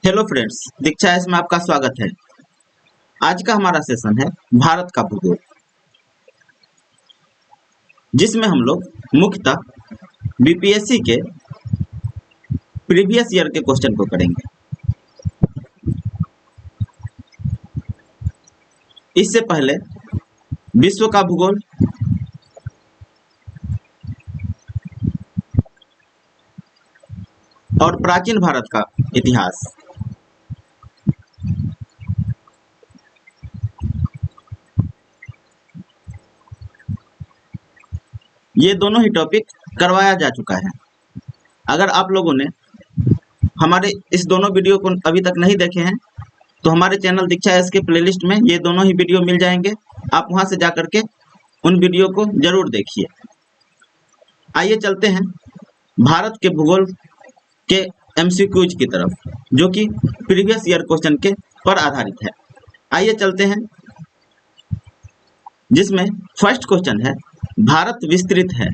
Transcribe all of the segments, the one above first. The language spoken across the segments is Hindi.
हेलो फ्रेंड्स, दीक्षा एस में आपका स्वागत है। आज का हमारा सेशन है भारत का भूगोल, जिसमें हम लोग मुख्यतः बीपीएससी के प्रीवियस ईयर के क्वेश्चन को करेंगे। इससे पहले विश्व का भूगोल, और प्राचीन भारत का इतिहास, ये दोनों ही टॉपिक करवाया जा चुका है। अगर आप लोगों ने हमारे इस दोनों वीडियो को अभी तक नहीं देखे हैं तो हमारे चैनल दीक्षा एस के प्लेलिस्ट में ये दोनों ही वीडियो मिल जाएंगे। आप वहां से जाकर के उन वीडियो को जरूर देखिए। आइए चलते हैं भारत के भूगोल के एमसीक्यूज की तरफ, जो कि प्रीवियस ईयर क्वेश्चन के पर आधारित है। आइए चलते हैं, जिसमें फर्स्ट क्वेश्चन है, भारत विस्तृत है।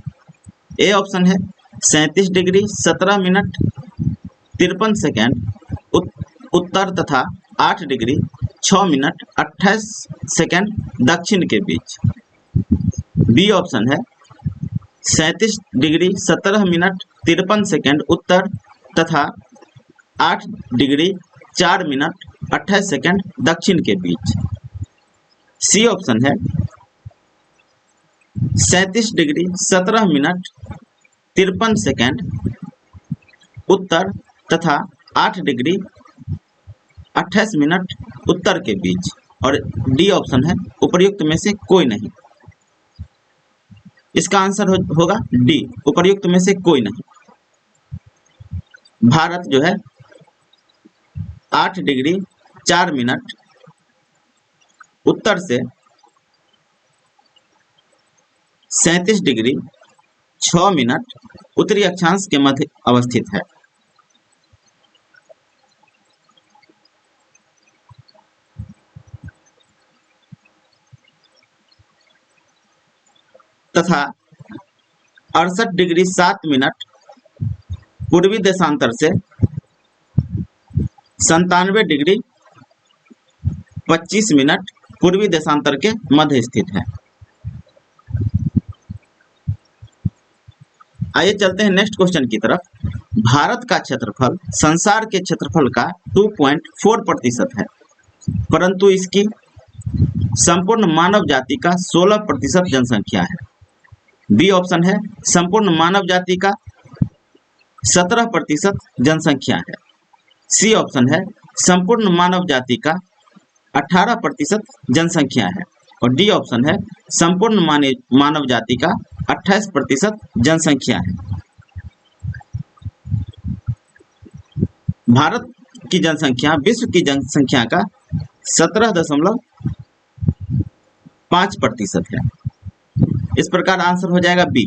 ए ऑप्शन है 37 डिग्री 17 मिनट 53 सेकेंड उत्तर तथा 8 डिग्री 6 मिनट 28 सेकेंड दक्षिण के बीच। बी ऑप्शन है 37 डिग्री 17 मिनट 53 सेकेंड उत्तर तथा 8 डिग्री 4 मिनट 28 सेकेंड दक्षिण के बीच। सी ऑप्शन है 37 डिग्री 17 मिनट 53 सेकेंड उत्तर तथा 8 डिग्री 28 मिनट उत्तर के बीच। और डी ऑप्शन है उपर्युक्त में से कोई नहीं। इसका आंसर होगा डी, उपर्युक्त में से कोई नहीं। भारत जो है 8 डिग्री 4 मिनट उत्तर से 37 डिग्री 6 मिनट उत्तरी अक्षांश के मध्य अवस्थित है। तथा 68 डिग्री 7 मिनट पूर्वी देशांतर से 97 डिग्री 25 मिनट पूर्वी देशांतर के मध्य स्थित है। आइए चलते हैं नेक्स्ट क्वेश्चन की तरफ। भारत का क्षेत्रफल संसार के क्षेत्रफल का 2.4% है, परंतु इसकी संपूर्ण मानव जाति का 16% जनसंख्या है। बी ऑप्शन है संपूर्ण मानव जाति का 17% जनसंख्या है। सी ऑप्शन है संपूर्ण मानव जाति का 18% जनसंख्या है। और डी ऑप्शन है संपूर्ण मानव जाति का 28% जनसंख्या है। भारत की जनसंख्या विश्व की जनसंख्या का 17.5% है। इस प्रकार आंसर हो जाएगा बी।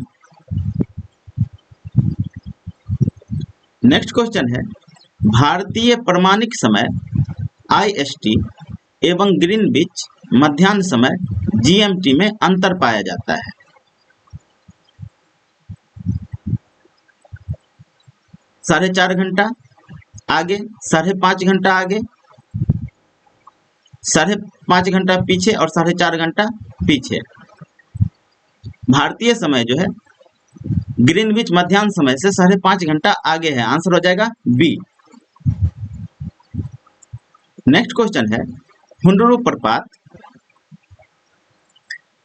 नेक्स्ट क्वेश्चन है, भारतीय प्रमाणिक समय IST एवं ग्रीनविच मध्याह्न समय GMT में अंतर पाया जाता है। साढ़े 4 घंटा आगे, 5.5 घंटा आगे, 5.5 घंटा पीछे और 4.5 घंटा पीछे। भारतीय समय जो है ग्रीनविच मध्याह्न समय से 5.5 घंटा आगे है। आंसर हो जाएगा बी। नेक्स्ट क्वेश्चन है, हुंडरू प्रपात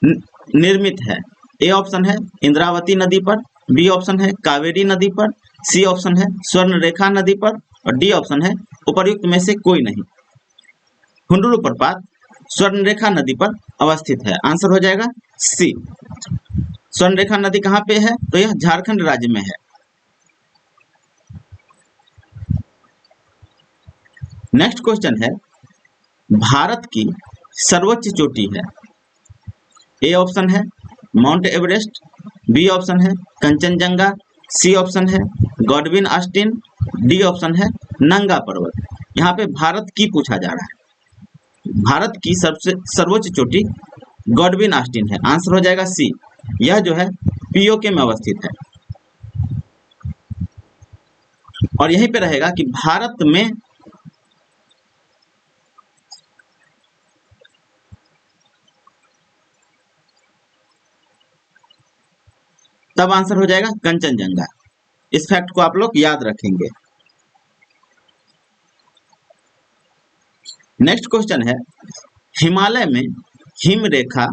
निर्मित है। ए ऑप्शन है इंद्रावती नदी पर, बी ऑप्शन है कावेरी नदी पर, सी ऑप्शन है स्वर्णरेखा नदी पर और डी ऑप्शन है उपर्युक्त में से कोई नहीं। हुंडरू प्रपात स्वर्णरेखा नदी पर अवस्थित है। आंसर हो जाएगा सी। स्वर्णरेखा नदी कहाँ पे है? तो यह झारखंड राज्य में है। नेक्स्ट क्वेश्चन है, भारत की सर्वोच्च चोटी है। ए ऑप्शन है माउंट एवरेस्ट, बी ऑप्शन है कंचनजंगा, सी ऑप्शन है गॉडविन ऑस्टिन, डी ऑप्शन है नंगा पर्वत। यहाँ पे भारत की पूछा जा रहा है। भारत की सबसे सर्वोच्च चोटी गॉडविन ऑस्टिन है। आंसर हो जाएगा सी। यह जो है POK में अवस्थित है और यहीं पे रहेगा कि भारत में तब आंसर हो जाएगा कंचनजंगा। इस फैक्ट को आप लोग याद रखेंगे। नेक्स्ट क्वेश्चन है, हिमालय में हिम रेखा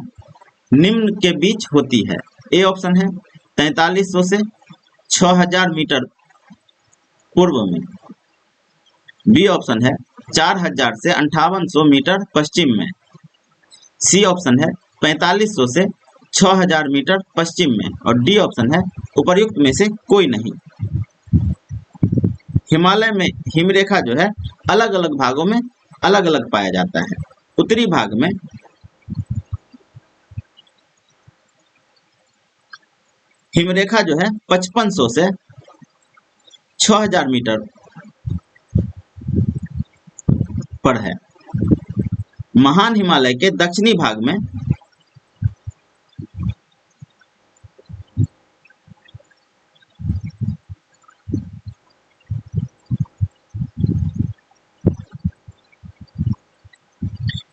निम्न के बीच होती है। ए ऑप्शन है 4300 से 6000 मीटर पूर्व में। बी ऑप्शन है 4000 से 5800 मीटर पश्चिम में। सी ऑप्शन है 4500 से 6000 मीटर पश्चिम में। और डी ऑप्शन है उपर्युक्त में से कोई नहीं। हिमालय में हिमरेखा जो है अलग अलग भागों में अलग अलग पाया जाता है। उत्तरी भाग में हिमरेखा जो है 5500 से 6000 मीटर पर है। महान हिमालय के दक्षिणी भाग में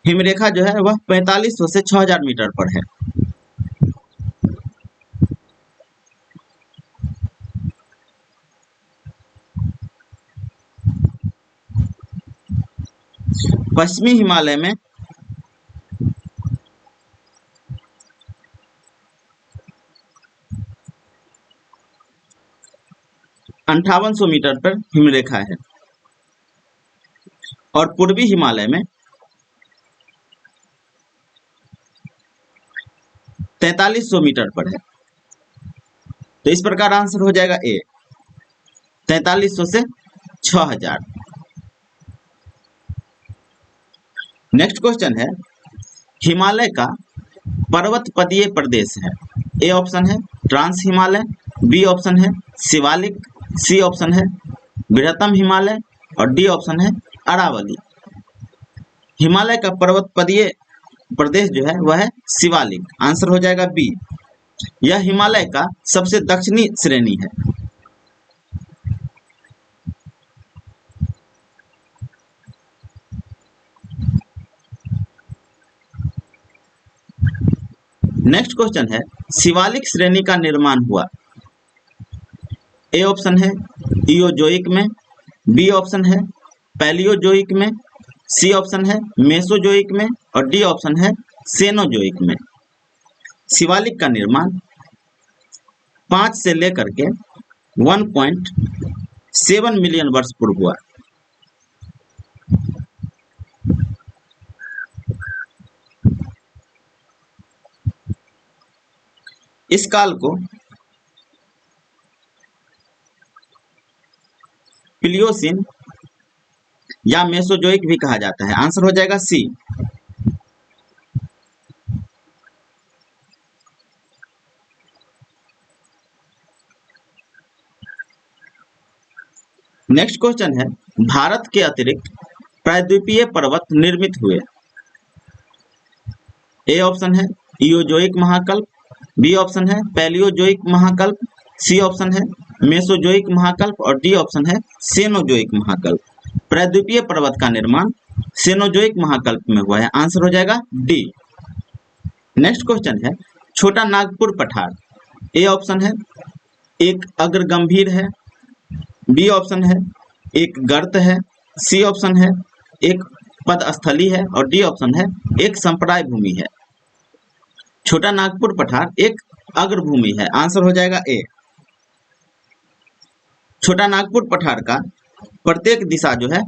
हिमरेखा जो है वह 4500 से 6000 मीटर पर है। पश्चिमी हिमालय में अंठावन सौ मीटर पर हिमरेखा है और पूर्वी हिमालय में 4300 मीटर पर है। तो इस प्रकार आंसर हो जाएगा ए 4300 से 6000। नेक्स्ट क्वेश्चन है, हिमालय का पर्वतपदीय प्रदेश है। ए ऑप्शन है ट्रांस हिमालय, बी ऑप्शन है शिवालिक, सी ऑप्शन है बृहत्तम हिमालय और डी ऑप्शन है अरावली। हिमालय का पर्वतपदीय प्रदेश जो है वह है शिवालिक। आंसर हो जाएगा बी। यह हिमालय का सबसे दक्षिणी श्रेणी है। नेक्स्ट क्वेश्चन है, शिवालिक श्रेणी का निर्माण हुआ। ए ऑप्शन है इयोजोइक में, बी ऑप्शन है पैलियोजोइक में, सी ऑप्शन है मेसोजोइक में और डी ऑप्शन है सेनोजोइक में। शिवालिक का निर्माण 5 से लेकर के 1.7 मिलियन वर्ष पूर्व हुआ। इस काल को प्लियोसिन या मेसोजोइक भी कहा जाता है। आंसर हो जाएगा सी। नेक्स्ट क्वेश्चन है, भारत के अतिरिक्त प्रायद्वीपीय पर्वत निर्मित हुए। ए ऑप्शन है इयोजोइक महाकल्प, बी ऑप्शन है पैलियोजोइक महाकल्प, सी ऑप्शन है मेसोजोइक महाकल्प और डी ऑप्शन है सेनोजोइक महाकल्प। प्रायद्वीपीय पर्वत का निर्माण सेनोजोइक महाकल्प में हुआ है। आंसर हो जाएगा डी। नेक्स्ट क्वेश्चन है, छोटा नागपुर पठार। ए ऑप्शन है एक अग्र गंभीर है, बी ऑप्शन है एक गर्त है, सी ऑप्शन है एक पदस्थली है और डी ऑप्शन है एक संप्राय भूमि है। छोटा नागपुर पठार एक अग्र भूमि है। आंसर हो जाएगा ए। छोटा नागपुर पठार का प्रत्येक दिशा जो है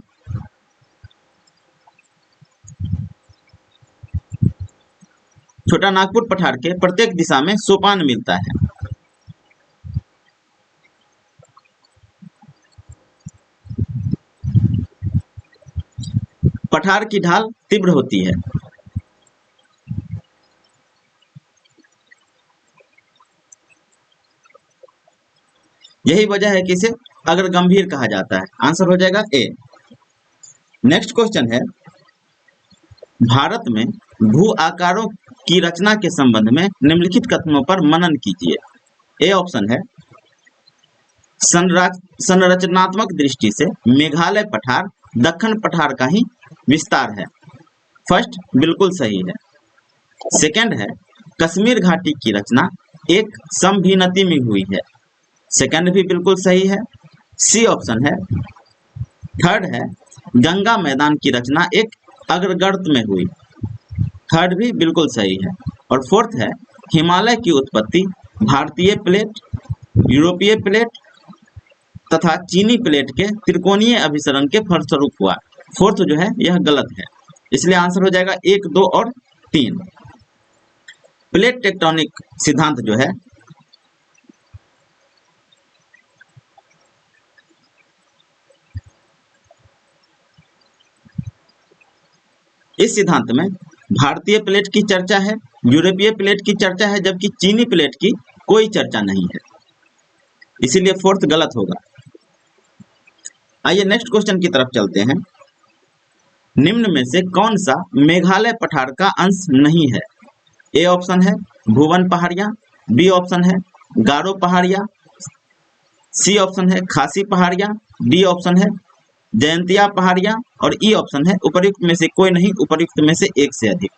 छोटा नागपुर पठार के प्रत्येक दिशा में सोपान मिलता है। पठार की ढाल तीव्र होती है। यही वजह है कि इसे अग्र गंभीर कहा जाता है। आंसर हो जाएगा ए। नेक्स्ट क्वेश्चन है, भारत में भू आकारों की रचना के संबंध में निम्नलिखित कथनों पर मनन कीजिए। ए ऑप्शन है संरचनात्मक दृष्टि से मेघालय पठार दक्कन पठार का ही विस्तार है। फर्स्ट बिल्कुल सही है। सेकंड है कश्मीर घाटी की रचना एक समभिनति में हुई है। सेकंड भी बिल्कुल सही है, सी ऑप्शन है। थर्ड है गंगा मैदान की रचना एक अग्रगर्त में हुई। थर्ड भी बिल्कुल सही है। और फोर्थ है हिमालय की उत्पत्ति भारतीय प्लेट, यूरोपीय प्लेट तथा चीनी प्लेट के त्रिकोणीय अभिसरण के फलस्वरूप हुआ। फोर्थ जो है यह गलत है, इसलिए आंसर हो जाएगा 1, 2 और 3। प्लेट टेक्टोनिक सिद्धांत जो है इस सिद्धांत में भारतीय प्लेट की चर्चा है, यूरोपीय प्लेट की चर्चा है, जबकि चीनी प्लेट की कोई चर्चा नहीं है, इसीलिए फोर्थ गलत होगा। आइए नेक्स्ट क्वेश्चन की तरफ चलते हैं। निम्न में से कौन सा मेघालय पठार का अंश नहीं है? ए ऑप्शन है भुवन पहाड़ियां, बी ऑप्शन है गारो पहाड़ियां, सी ऑप्शन है खासी पहाड़ियां, डी ऑप्शन है जयंतिया पहाड़ियां और ई ऑप्शन है उपर्युक्त में से कोई नहीं, उपर्युक्त में से एक से अधिक।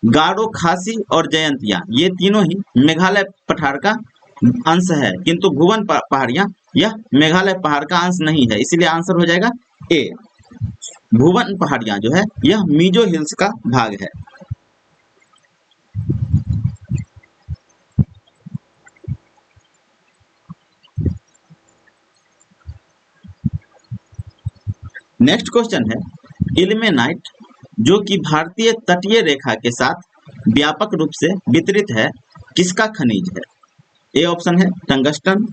गारो, खासी और जयंतिया ये तीनों ही मेघालय पठार का अंश है, किंतु भुवन पहाड़ियां यह मेघालय पहाड़ का अंश नहीं है, इसीलिए आंसर हो जाएगा ए। भुवन पहाड़ियां जो है यह मिजो हिल्स का भाग है। नेक्स्ट क्वेश्चन है इल्मेनाइट जो कि भारतीय तटीय रेखा के साथ व्यापक रूप से वितरित है किसका खनिज है? ए ऑप्शन है टंगस्टन,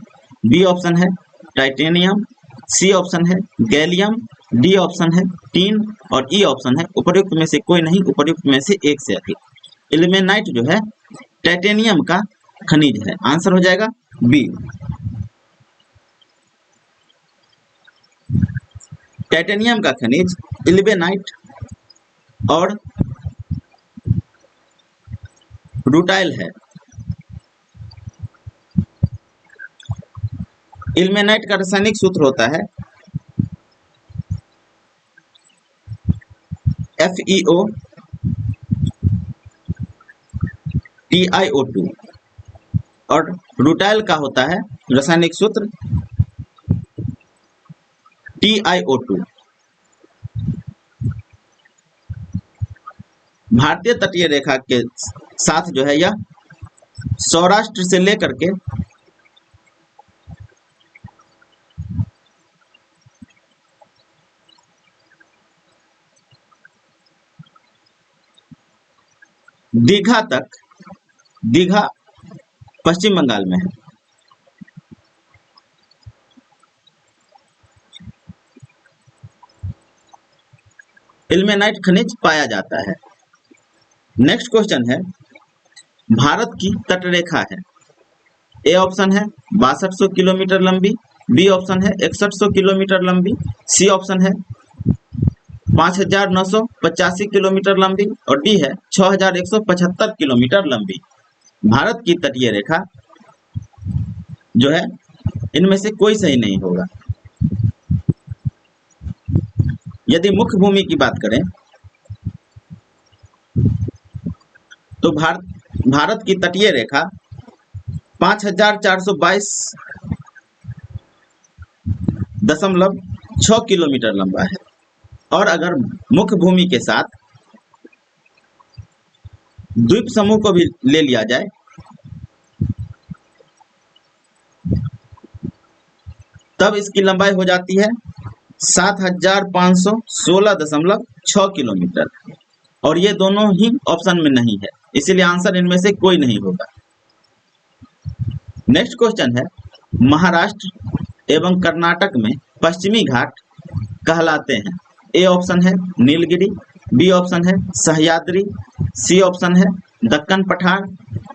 बी ऑप्शन है टाइटेनियम, सी ऑप्शन है गैलियम, डी ऑप्शन है टीन और ई ऑप्शन है उपर्युक्त में से कोई नहीं, उपर्युक्त में से एक से अधिक। इल्मेनाइट जो है टाइटेनियम का खनिज है, आंसर हो जाएगा बी। टाइटेनियम का खनिज इल्मेनाइट और रूटाइल है। इल्मेनाइट का रासायनिक सूत्र होता है FeO TiO2 और रूटाइल का होता है रासायनिक सूत्र TiO2। भारतीय तटीय रेखा के साथ जो है यह सौराष्ट्र से लेकर के दीघा तक, दीघा पश्चिम बंगाल में है। इल्मेनाइट खनिज पाया जाता है। नेक्स्ट क्वेश्चन है भारत की तटरेखा है। ए ऑप्शन है 6200 किलोमीटर लंबी, बी ऑप्शन है 6100 किलोमीटर लंबी, सी ऑप्शन है 5985 किलोमीटर लंबी और डी है 6175 किलोमीटर लंबी। भारत की तटीय रेखा जो है इनमें से कोई सही नहीं होगा। यदि मुख्य भूमि की बात करें तो भारत की तटीय रेखा 5422.6 किलोमीटर लंबा है और अगर मुख्य भूमि के साथ द्वीप समूह को भी ले लिया जाए तब इसकी लंबाई हो जाती है 7516.6 किलोमीटर और ये दोनों ही ऑप्शन में नहीं है, इसीलिए आंसर इनमें से कोई नहीं होगा। नेक्स्ट क्वेश्चन है महाराष्ट्र एवं कर्नाटक में पश्चिमी घाट कहलाते हैं। ए ऑप्शन है नीलगिरी, बी ऑप्शन है सह्याद्री, सी ऑप्शन है दक्कन पठार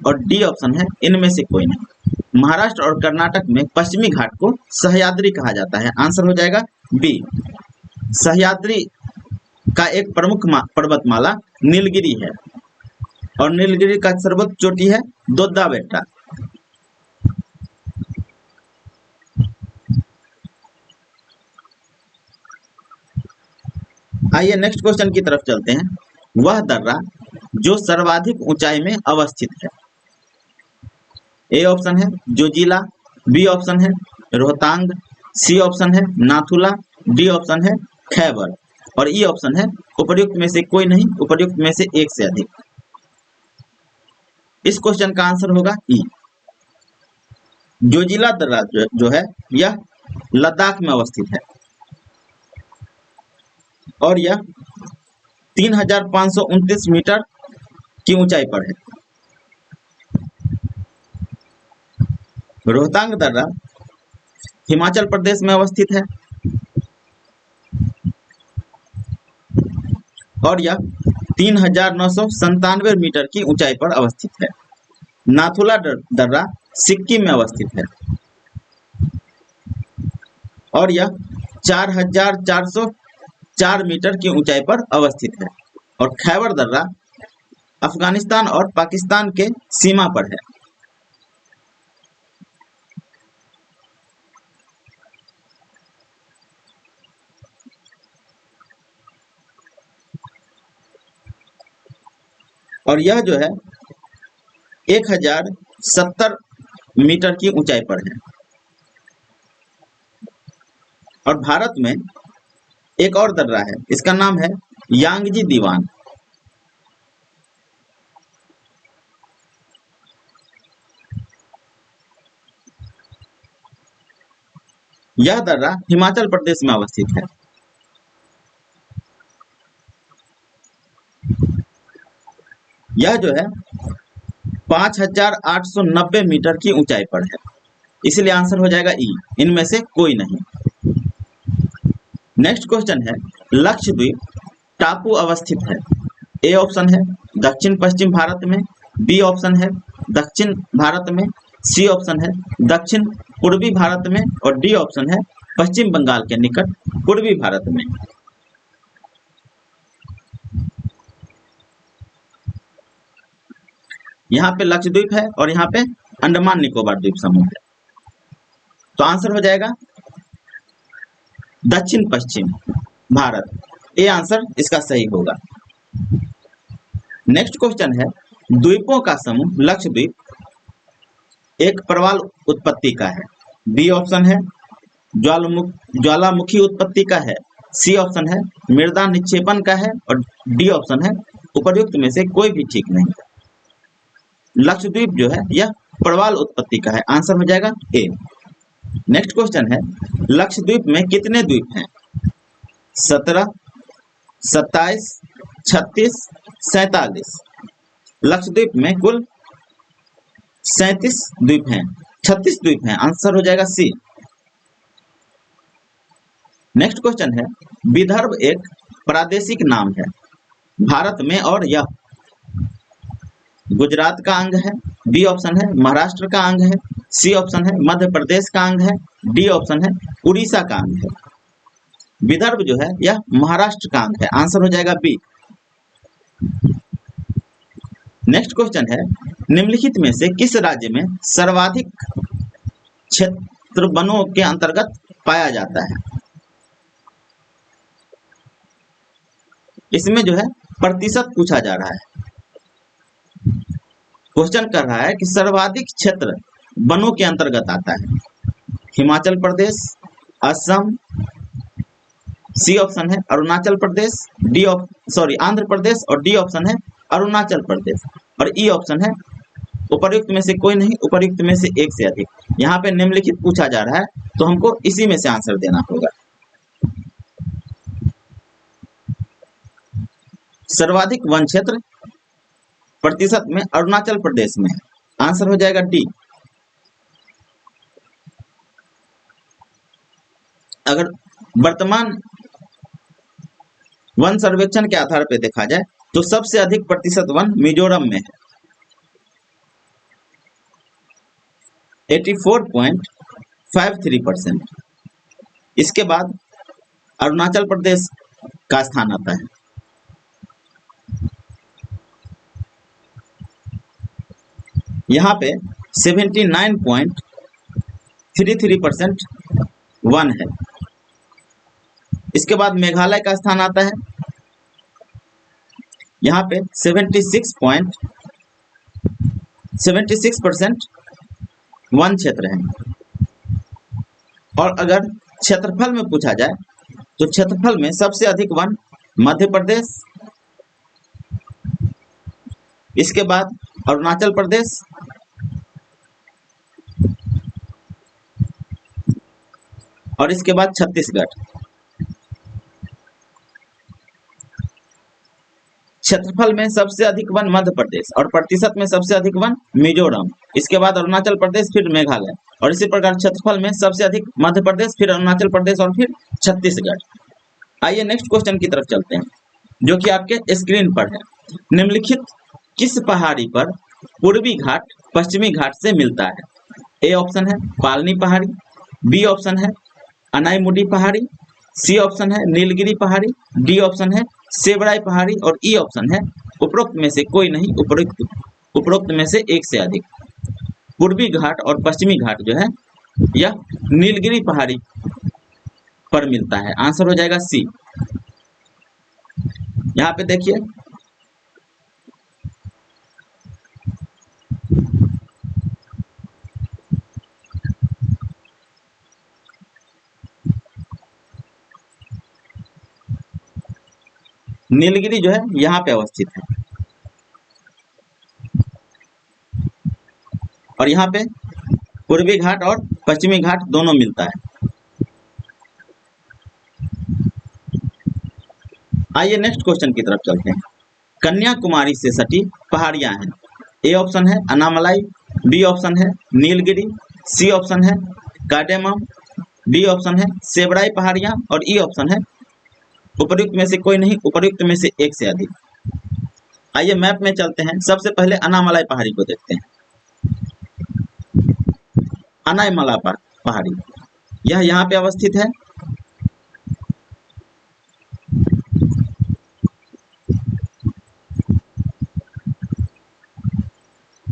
और डी ऑप्शन है इनमें से कोई नहीं। महाराष्ट्र और कर्नाटक में पश्चिमी घाट को सह्याद्री कहा जाता है, आंसर हो जाएगा बी। सह्याद्री का एक प्रमुख पर्वतमाला नीलगिरी है और नीलगिरी का सर्वोच्च चोटी है दोद्दा बेट्टा। आइए नेक्स्ट क्वेश्चन की तरफ चलते हैं। वह दर्रा जो सर्वाधिक ऊंचाई में अवस्थित है? ए ऑप्शन है जोजिला, बी ऑप्शन है रोहतांग, सी ऑप्शन है नाथुला, डी ऑप्शन है खैबर और ई ऑप्शन है उपर्युक्त में से कोई नहीं, उपर्युक्त में से एक से अधिक। इस क्वेश्चन का आंसर होगा ई। जोजिला दर्रा जो है यह लद्दाख में अवस्थित है और यह 3529 मीटर की ऊंचाई पर है। रोहतांग दर्रा हिमाचल प्रदेश में अवस्थित है और यह 3997 मीटर की ऊंचाई पर अवस्थित है। नाथुला दर्रा सिक्किम में अवस्थित है और यह 4404 मीटर की ऊंचाई पर अवस्थित है और खैबर दर्रा अफगानिस्तान और पाकिस्तान के सीमा पर है। और यह जो है 1070 मीटर की ऊंचाई पर है। और भारत में एक और दर्रा है, इसका नाम है यांगजी दीवान। यह दर्रा हिमाचल प्रदेश में अवस्थित है। यह जो है 5890 मीटर की ऊंचाई पर है, इसलिए आंसर हो जाएगा ई, इनमें से कोई नहीं। नेक्स्ट क्वेश्चन है लक्षद्वीप टापू अवस्थित है? ए ऑप्शन है दक्षिण पश्चिम भारत में, बी ऑप्शन है दक्षिण भारत में, सी ऑप्शन है दक्षिण पूर्वी भारत में और डी ऑप्शन है पश्चिम बंगाल के निकट पूर्वी भारत में। यहाँ पे लक्षद्वीप है और यहाँ पे अंडमान निकोबार द्वीप समूह है, तो आंसर हो जाएगा दक्षिण पश्चिम भारत। ये आंसर इसका सही होगा। नेक्स्ट क्वेश्चन है द्वीपों का समूह लक्षद्वीप एक प्रवाल उत्पत्ति का है? बी ऑप्शन है ज्वालामुखी उत्पत्ति का है, सी ऑप्शन है मृदा निक्षेपण का है और डी ऑप्शन है उपर्युक्त में से कोई भी ठीक नहीं। लक्षद्वीप जो है यह प्रवाल उत्पत्ति का है, आंसर हो जाएगा ए। नेक्स्ट क्वेश्चन है लक्षद्वीप में कितने द्वीप हैं? 17, 27, 36, 47। लक्षद्वीप में कुल 37 द्वीप हैं, 36 द्वीप हैं, आंसर हो जाएगा सी। नेक्स्ट क्वेश्चन है विदर्भ एक प्रादेशिक नाम है भारत में और यह गुजरात का अंग है, बी ऑप्शन है महाराष्ट्र का अंग है, सी ऑप्शन है मध्य प्रदेश का अंग है, डी ऑप्शन है उड़ीसा का अंग है। विदर्भ जो है यह महाराष्ट्र का अंग है, आंसर हो जाएगा बी। नेक्स्ट क्वेश्चन है निम्नलिखित में से किस राज्य में सर्वाधिक क्षेत्र वनों के अंतर्गत पाया जाता है? इसमें जो है प्रतिशत पूछा जा रहा है। क्वेश्चन कर रहा है कि सर्वाधिक क्षेत्र वनों के अंतर्गत आता है हिमाचल प्रदेश, असम, सी ऑप्शन है अरुणाचल प्रदेश, आंध्र प्रदेश और डी ऑप्शन है अरुणाचल प्रदेश और ई ऑप्शन है उपर्युक्त में से कोई नहीं, उपर्युक्त में से एक से अधिक। यहाँ पे निम्नलिखित पूछा जा रहा है तो हमको इसी में से आंसर देना होगा। सर्वाधिक वन क्षेत्र प्रतिशत में अरुणाचल प्रदेश में है, आंसर हो जाएगा डी। अगर वर्तमान वन सर्वेक्षण के आधार पर देखा जाए तो सबसे अधिक प्रतिशत वन मिजोरम में है, 84.53%। इसके बाद अरुणाचल प्रदेश का स्थान आता है। यहाँ पे 79.33% वन है। इसके बाद मेघालय का स्थान आता है, यहाँ पे 76% वन क्षेत्र है। और अगर क्षेत्रफल में पूछा जाए तो क्षेत्रफल में सबसे अधिक वन मध्य प्रदेश, इसके बाद अरुणाचल प्रदेश, और इसके बाद छत्तीसगढ़। क्षेत्रफल में सबसे अधिक वन मध्य प्रदेश और प्रतिशत में सबसे अधिक वन मिजोरम, इसके बाद अरुणाचल प्रदेश, फिर मेघालय, और इसी प्रकार क्षेत्रफल में सबसे अधिक मध्य प्रदेश, फिर अरुणाचल प्रदेश और फिर छत्तीसगढ़। आइए नेक्स्ट क्वेश्चन की तरफ चलते हैं, जो कि आपके स्क्रीन पर है। निम्नलिखित किस पहाड़ी पर पूर्वी घाट पश्चिमी घाट से मिलता है? ए ऑप्शन है पालनी पहाड़ी, बी ऑप्शन है अनाईमुडी पहाड़ी, सी ऑप्शन है नीलगिरी पहाड़ी, डी ऑप्शन है सेबड़ाई पहाड़ी, और ई ऑप्शन है उपरोक्त में से कोई नहीं, उपरोक्त में से एक से अधिक। पूर्वी घाट और पश्चिमी घाट जो है यह नीलगिरी पहाड़ी पर मिलता है। आंसर हो जाएगा सी। यहाँ पे देखिए नीलगिरी जो है यहाँ पे अवस्थित है, और यहाँ पे पूर्वी घाट और पश्चिमी घाट दोनों मिलता है। आइए नेक्स्ट क्वेश्चन की तरफ चलते हैं। कन्याकुमारी से सटी पहाड़ियां हैं। ए ऑप्शन है अनामलाई, बी ऑप्शन है नीलगिरी, सी ऑप्शन है कार्डेमम, डी ऑप्शन है सेबड़ाई पहाड़ियां, और ई ऑप्शन है उपर्युक्त में से कोई नहीं, उपयुक्त में से एक से अधिक। आइए मैप में चलते हैं। सबसे पहले अनामलाई पहाड़ी को देखते हैं। अनामलाई पहाड़ी यह यहाँ पे अवस्थित है।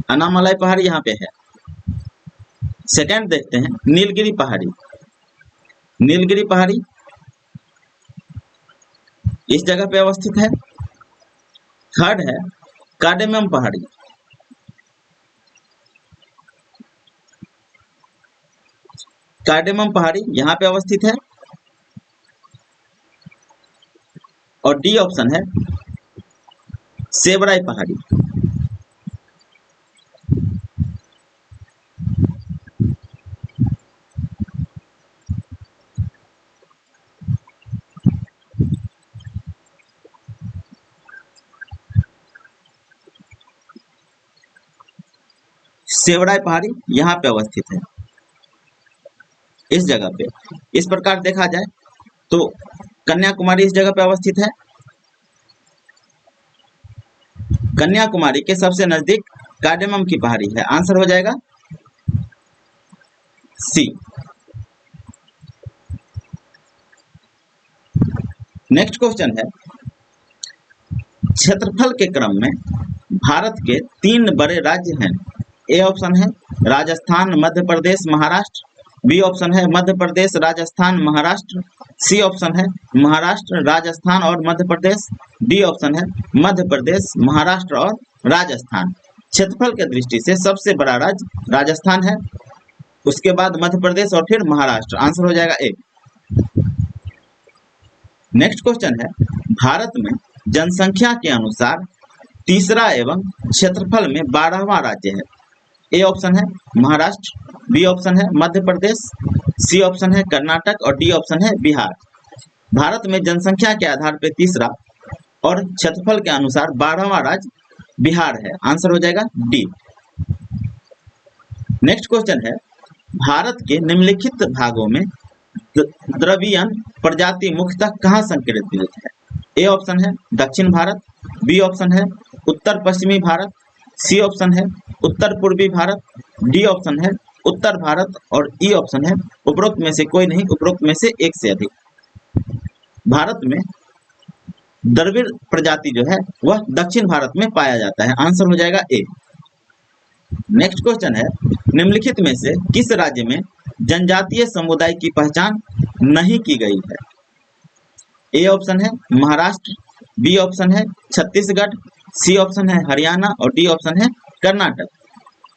अनामलाई पहाड़ी यहाँ पे है। सेकंड देखते हैं नीलगिरी पहाड़ी। नीलगिरी पहाड़ी इस जगह पे अवस्थित है। थर्ड है कार्डेमम पहाड़ी। कार्डेमम पहाड़ी यहाँ पे अवस्थित है। और डी ऑप्शन है सेबड़ाई पहाड़ी। सेबड़ाई पहाड़ी यहाँ पे अवस्थित है, इस जगह पे। इस प्रकार देखा जाए तो कन्याकुमारी इस जगह पे अवस्थित है। कन्याकुमारी के सबसे नजदीक कार्डेमम की पहाड़ी है। आंसर हो जाएगा सी। नेक्स्ट क्वेश्चन है, क्षेत्रफल के क्रम में भारत के 3 बड़े राज्य हैं। ए ऑप्शन है राजस्थान, मध्य प्रदेश, महाराष्ट्र, बी ऑप्शन है मध्य प्रदेश, राजस्थान, महाराष्ट्र, सी ऑप्शन है महाराष्ट्र, राजस्थान और मध्य प्रदेश, डी ऑप्शन है मध्य प्रदेश, महाराष्ट्र और राजस्थान। क्षेत्रफल के दृष्टि से सबसे बड़ा राज्य राजस्थान है, उसके बाद मध्य प्रदेश और फिर महाराष्ट्र। आंसर हो जाएगा ए। नेक्स्ट क्वेश्चन है, भारत में जनसंख्या के अनुसार तीसरा एवं क्षेत्रफल में 12वां राज्य है। ए ऑप्शन है महाराष्ट्र, बी ऑप्शन है मध्य प्रदेश, सी ऑप्शन है कर्नाटक और डी ऑप्शन है बिहार। भारत में जनसंख्या के आधार पर तीसरा और क्षेत्रफल के अनुसार 12वां राज्य बिहार है। आंसर हो जाएगा डी। नेक्स्ट क्वेश्चन है, भारत के निम्नलिखित भागों में द्रवियन प्रजाति मुख्यतः कहाँ संकरित है? ए ऑप्शन है दक्षिण भारत, बी ऑप्शन है उत्तर पश्चिमी भारत, सी ऑप्शन है उत्तर पूर्वी भारत, डी ऑप्शन है उत्तर भारत और ई ऑप्शन है उपरोक्त में से कोई नहीं, उपरोक्त में से एक से अधिक। भारत में द्रविड़ प्रजाति जो है वह दक्षिण भारत में पाया जाता है। आंसर हो जाएगा ए। नेक्स्ट क्वेश्चन है, निम्नलिखित में से किस राज्य में जनजातीय समुदाय की पहचान नहीं की गई है? ए ऑप्शन है महाराष्ट्र, बी ऑप्शन है छत्तीसगढ़, सी ऑप्शन है हरियाणा और डी ऑप्शन है कर्नाटक।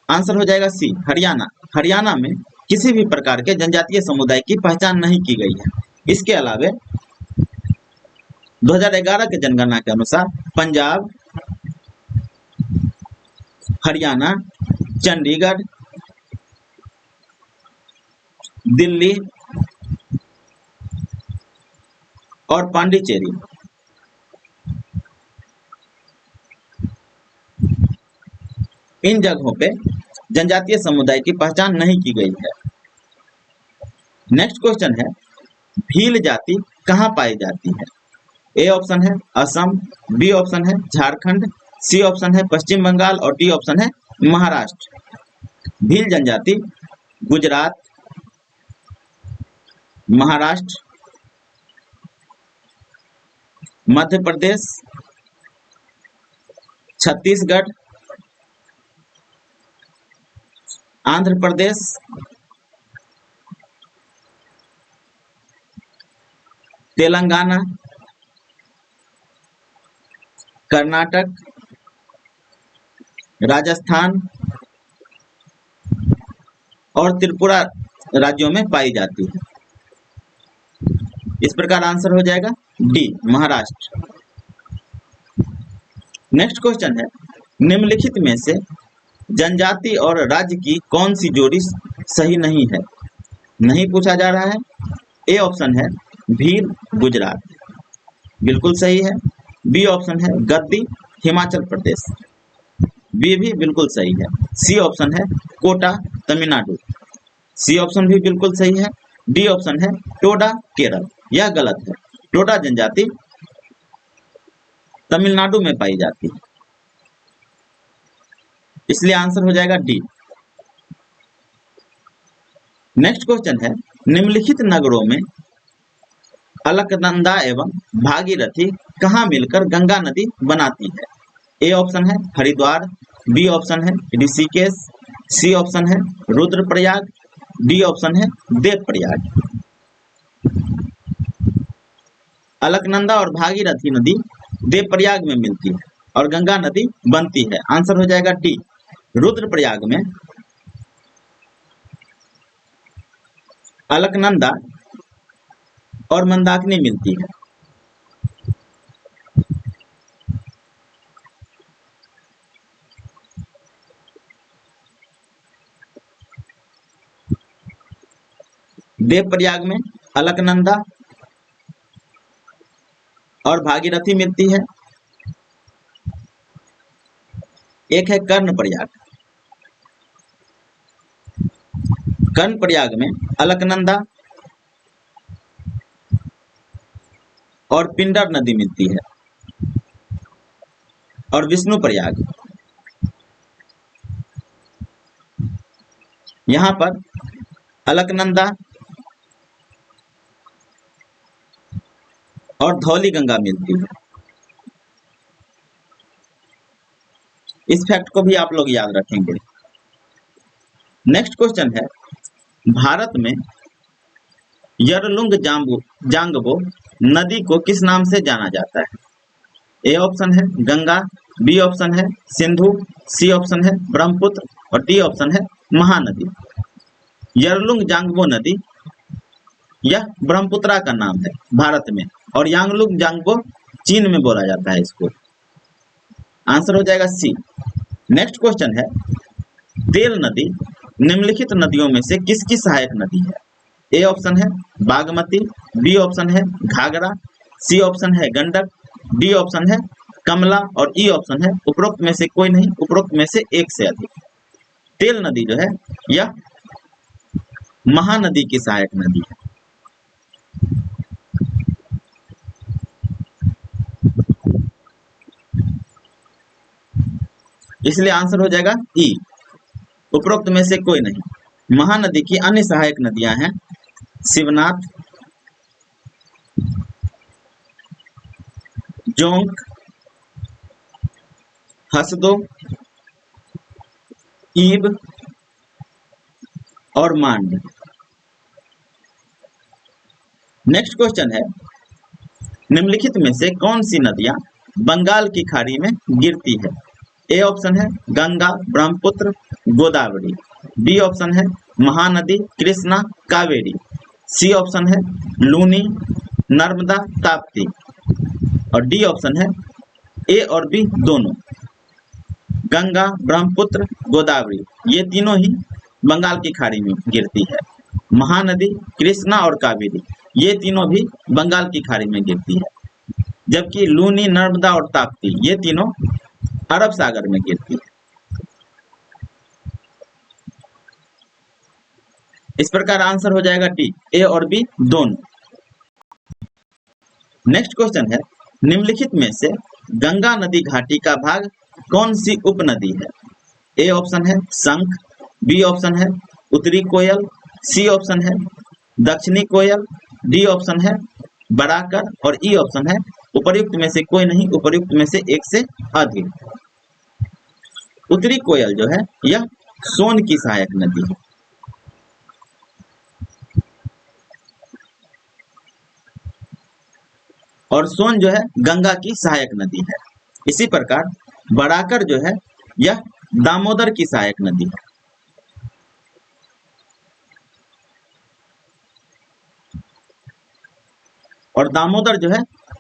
आंसर हो जाएगा सी हरियाणा। हरियाणा में किसी भी प्रकार के जनजातीय समुदाय की पहचान नहीं की गई है। इसके अलावा 2011 के जनगणना के अनुसार पंजाब, हरियाणा, चंडीगढ़, दिल्ली और पांडिचेरी इन जगहों पे जनजातीय समुदाय की पहचान नहीं की गई है। नेक्स्ट क्वेश्चन है भील जाति कहाँ पाई जाती है? ए ऑप्शन है असम, बी ऑप्शन है झारखंड, सी ऑप्शन है पश्चिम बंगाल और डी ऑप्शन है महाराष्ट्र। भील जनजाति गुजरात, महाराष्ट्र, मध्य प्रदेश, छत्तीसगढ़, आंध्र प्रदेश, तेलंगाना, कर्नाटक, राजस्थान और त्रिपुरा राज्यों में पाई जाती है। इस प्रकार आंसर हो जाएगा डी महाराष्ट्र। नेक्स्ट क्वेश्चन है निम्नलिखित में से जनजाति और राज्य की कौन सी जोड़ी सही नहीं है? नहीं पूछा जा रहा है। ए ऑप्शन है भील गुजरात, बिल्कुल सही है। बी ऑप्शन है गद्दी हिमाचल प्रदेश, बी भी बिल्कुल सही है। सी ऑप्शन है कोटा तमिलनाडु, सी ऑप्शन भी बिल्कुल सही है। डी ऑप्शन है टोडा केरल, यह गलत है। टोडा जनजाति तमिलनाडु में पाई जाती है, इसलिए आंसर हो जाएगा डी। नेक्स्ट क्वेश्चन है निम्नलिखित नगरों में अलकनंदा एवं भागीरथी कहाँ मिलकर गंगा नदी बनाती है? ए ऑप्शन है हरिद्वार, बी ऑप्शन है ऋषिकेश, सी ऑप्शन है रुद्रप्रयाग, डी ऑप्शन है देवप्रयाग। अलकनंदा और भागीरथी नदी देवप्रयाग में मिलती है और गंगा नदी बनती है। आंसर हो जाएगा डी रुद्रप्रयाग में अलकनंदा और मंदाकिनी मिलती है। देवप्रयाग में अलकनंदा और भागीरथी मिलती है। एक है कर्णप्रयाग, कर्णप्रयाग में अलकनंदा और पिंडर नदी मिलती है। और विष्णुप्रयाग, यहाँ पर अलकनंदा और धौली गंगा मिलती है। इस फैक्ट को भी आप लोग याद रखेंगे। नेक्स्ट क्वेश्चन है भारत में यरलुंग जांगबो नदी को किस नाम से जाना जाता है? ए ऑप्शन है गंगा, बी ऑप्शन है सिंधु, सी ऑप्शन है ब्रह्मपुत्र और डी ऑप्शन है महानदी। यरलुंग जांगबो नदी यह ब्रह्मपुत्रा का नाम है भारत में, और यांगलुंग जांगबो चीन में बोला जाता है इसको। आंसर हो जाएगा सी। नेक्स्ट क्वेश्चन है तेल नदी निम्नलिखित नदियों में से किसकी सहायक नदी है? ए ऑप्शन है बागमती, बी ऑप्शन है घाघरा, सी ऑप्शन है गंडक, डी ऑप्शन है कमला और ई ऑप्शन है उपरोक्त में से कोई नहीं, उपरोक्त में से एक से अधिक। तेल नदी जो है यह महानदी की सहायक नदी है। इसलिए आंसर हो जाएगा ई, उपरोक्त में से कोई नहीं। महानदी की अन्य सहायक नदियां हैं शिवनाथ, जोंक, हसदो, ईब और मांड। नेक्स्ट क्वेश्चन है निम्नलिखित में से कौन सी नदियां बंगाल की खाड़ी में गिरती है? ए ऑप्शन है गंगा, ब्रह्मपुत्र, गोदावरी। बी ऑप्शन है महानदी, कृष्णा, कावेरी। सी ऑप्शन है लूनी, नर्मदा, ताप्ती। और डी ऑप्शन है ए और बी दोनों। गंगा, ब्रह्मपुत्र, गोदावरी ये तीनों ही बंगाल की खाड़ी में गिरती है। महानदी, कृष्णा और कावेरी ये तीनों भी बंगाल की खाड़ी में गिरती है, जबकि लूनी, नर्मदा और ताप्ती ये तीनों अरब सागर में गिरती है। इस प्रकार आंसर हो जाएगा डी, ए और बी दोनों। नेक्स्ट क्वेश्चन है निम्नलिखित में से गंगा नदी घाटी का भाग कौन सी उपनदी है? ए ऑप्शन है शंख, बी ऑप्शन है उत्तरी कोयल, सी ऑप्शन है दक्षिणी कोयल, डी ऑप्शन है बराकर और ई ऑप्शन है उपर्युक्त में से कोई नहीं, उपर्युक्त में से एक से अधिक। उत्तरी कोयल जो है यह सोन की सहायक नदी है। और सोन जो है गंगा की सहायक नदी है। इसी प्रकार बराकर जो है यह दामोदर की सहायक नदी है। और दामोदर जो है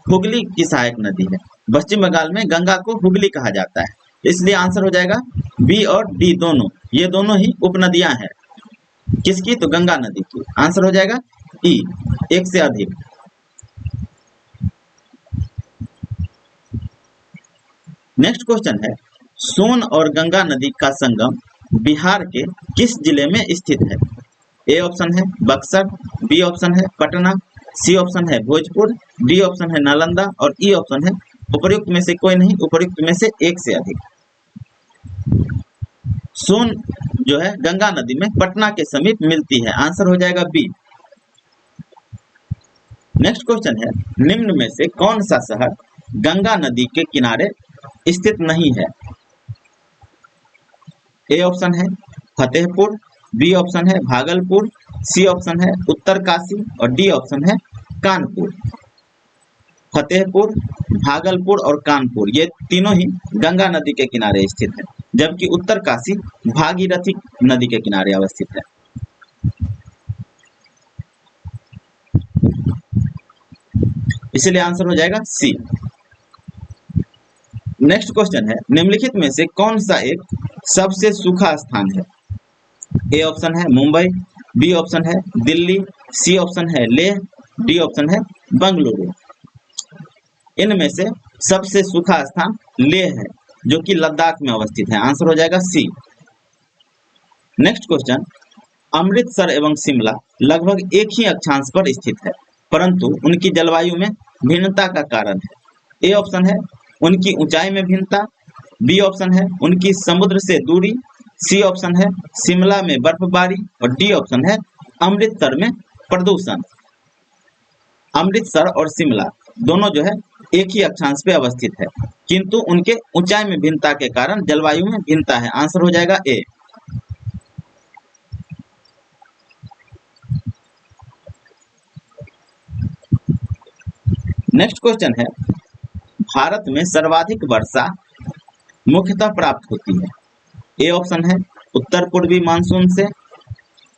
हुगली की सहायक नदी है। पश्चिम बंगाल में गंगा को हुगली कहा जाता है, इसलिए आंसर हो जाएगा बी और डी दोनों। ये दोनों ही उपनदियां हैं। किसकी? तो गंगा नदी की। आंसर हो जाएगा ई, एक से अधिक। नेक्स्ट क्वेश्चन है सोन और गंगा नदी का संगम बिहार के किस जिले में स्थित है? ए ऑप्शन है बक्सर, बी ऑप्शन है पटना, सी ऑप्शन है भोजपुर, डी ऑप्शन है नालंदा और ई ऑप्शन है उपर्युक्त में से कोई नहीं, उपर्युक्त में से एक से अधिक। सोन जो है गंगा नदी में पटना के समीप मिलती है। आंसर हो जाएगा बी। नेक्स्ट क्वेश्चन है निम्न में से कौन सा शहर गंगा नदी के किनारे स्थित नहीं है? ए ऑप्शन है फतेहपुर, बी ऑप्शन है भागलपुर, सी ऑप्शन है उत्तरकाशी और डी ऑप्शन है कानपुर। फतेहपुर, भागलपुर और कानपुर ये तीनों ही गंगा नदी के किनारे स्थित है, जबकि उत्तरकाशी भागीरथी नदी के किनारे अवस्थित है। इसलिए आंसर हो जाएगा सी। नेक्स्ट क्वेश्चन है निम्नलिखित में से कौन सा एक सबसे सूखा स्थान है? ए ऑप्शन है मुंबई, बी ऑप्शन है दिल्ली, सी ऑप्शन है लेह, डी ऑप्शन है बंगलुरु। इनमें से सबसे सूखा स्थान लेह है, जो कि लद्दाख में अवस्थित है। आंसर हो जाएगा सी। नेक्स्ट क्वेश्चन अमृतसर एवं शिमला लगभग एक ही अक्षांश पर स्थित है, परंतु उनकी जलवायु में भिन्नता का कारण है। ए ऑप्शन है उनकी ऊंचाई में भिन्नता, बी ऑप्शन है उनकी समुद्र से दूरी, सी ऑप्शन है शिमला में बर्फबारी और डी ऑप्शन है अमृतसर में प्रदूषण। अमृतसर और शिमला दोनों जो है एक ही अक्षांश पे अवस्थित है, किंतु उनके ऊंचाई में भिन्नता के कारण जलवायु में भिन्नता है। आंसर हो जाएगा ए। नेक्स्ट क्वेश्चन है भारत में सर्वाधिक वर्षा मुख्यतः प्राप्त होती है। ए ऑप्शन है उत्तर पूर्वी मानसून से,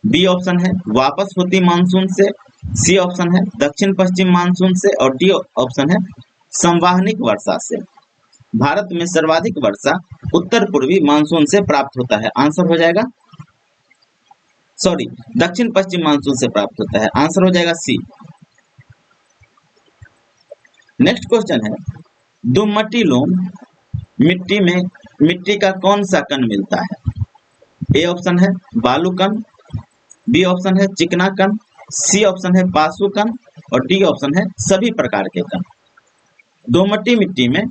बी ऑप्शन है वापस होती मानसून से, सी ऑप्शन है दक्षिण पश्चिम मानसून से और डी ऑप्शन है संवाहनिक वर्षा से। भारत में सर्वाधिक वर्षा उत्तर पूर्वी मानसून से प्राप्त होता है। आंसर हो जाएगा दक्षिण पश्चिम मानसून से प्राप्त होता है। आंसर हो जाएगा सी। नेक्स्ट क्वेश्चन है दुमट्टी लोम मिट्टी का कौन सा कण मिलता है? ए ऑप्शन है बालू कण, बी ऑप्शन है चिकना कण, सी ऑप्शन है पासु कण और डी ऑप्शन है सभी प्रकार के कण। दोमट्टी मिट्टी में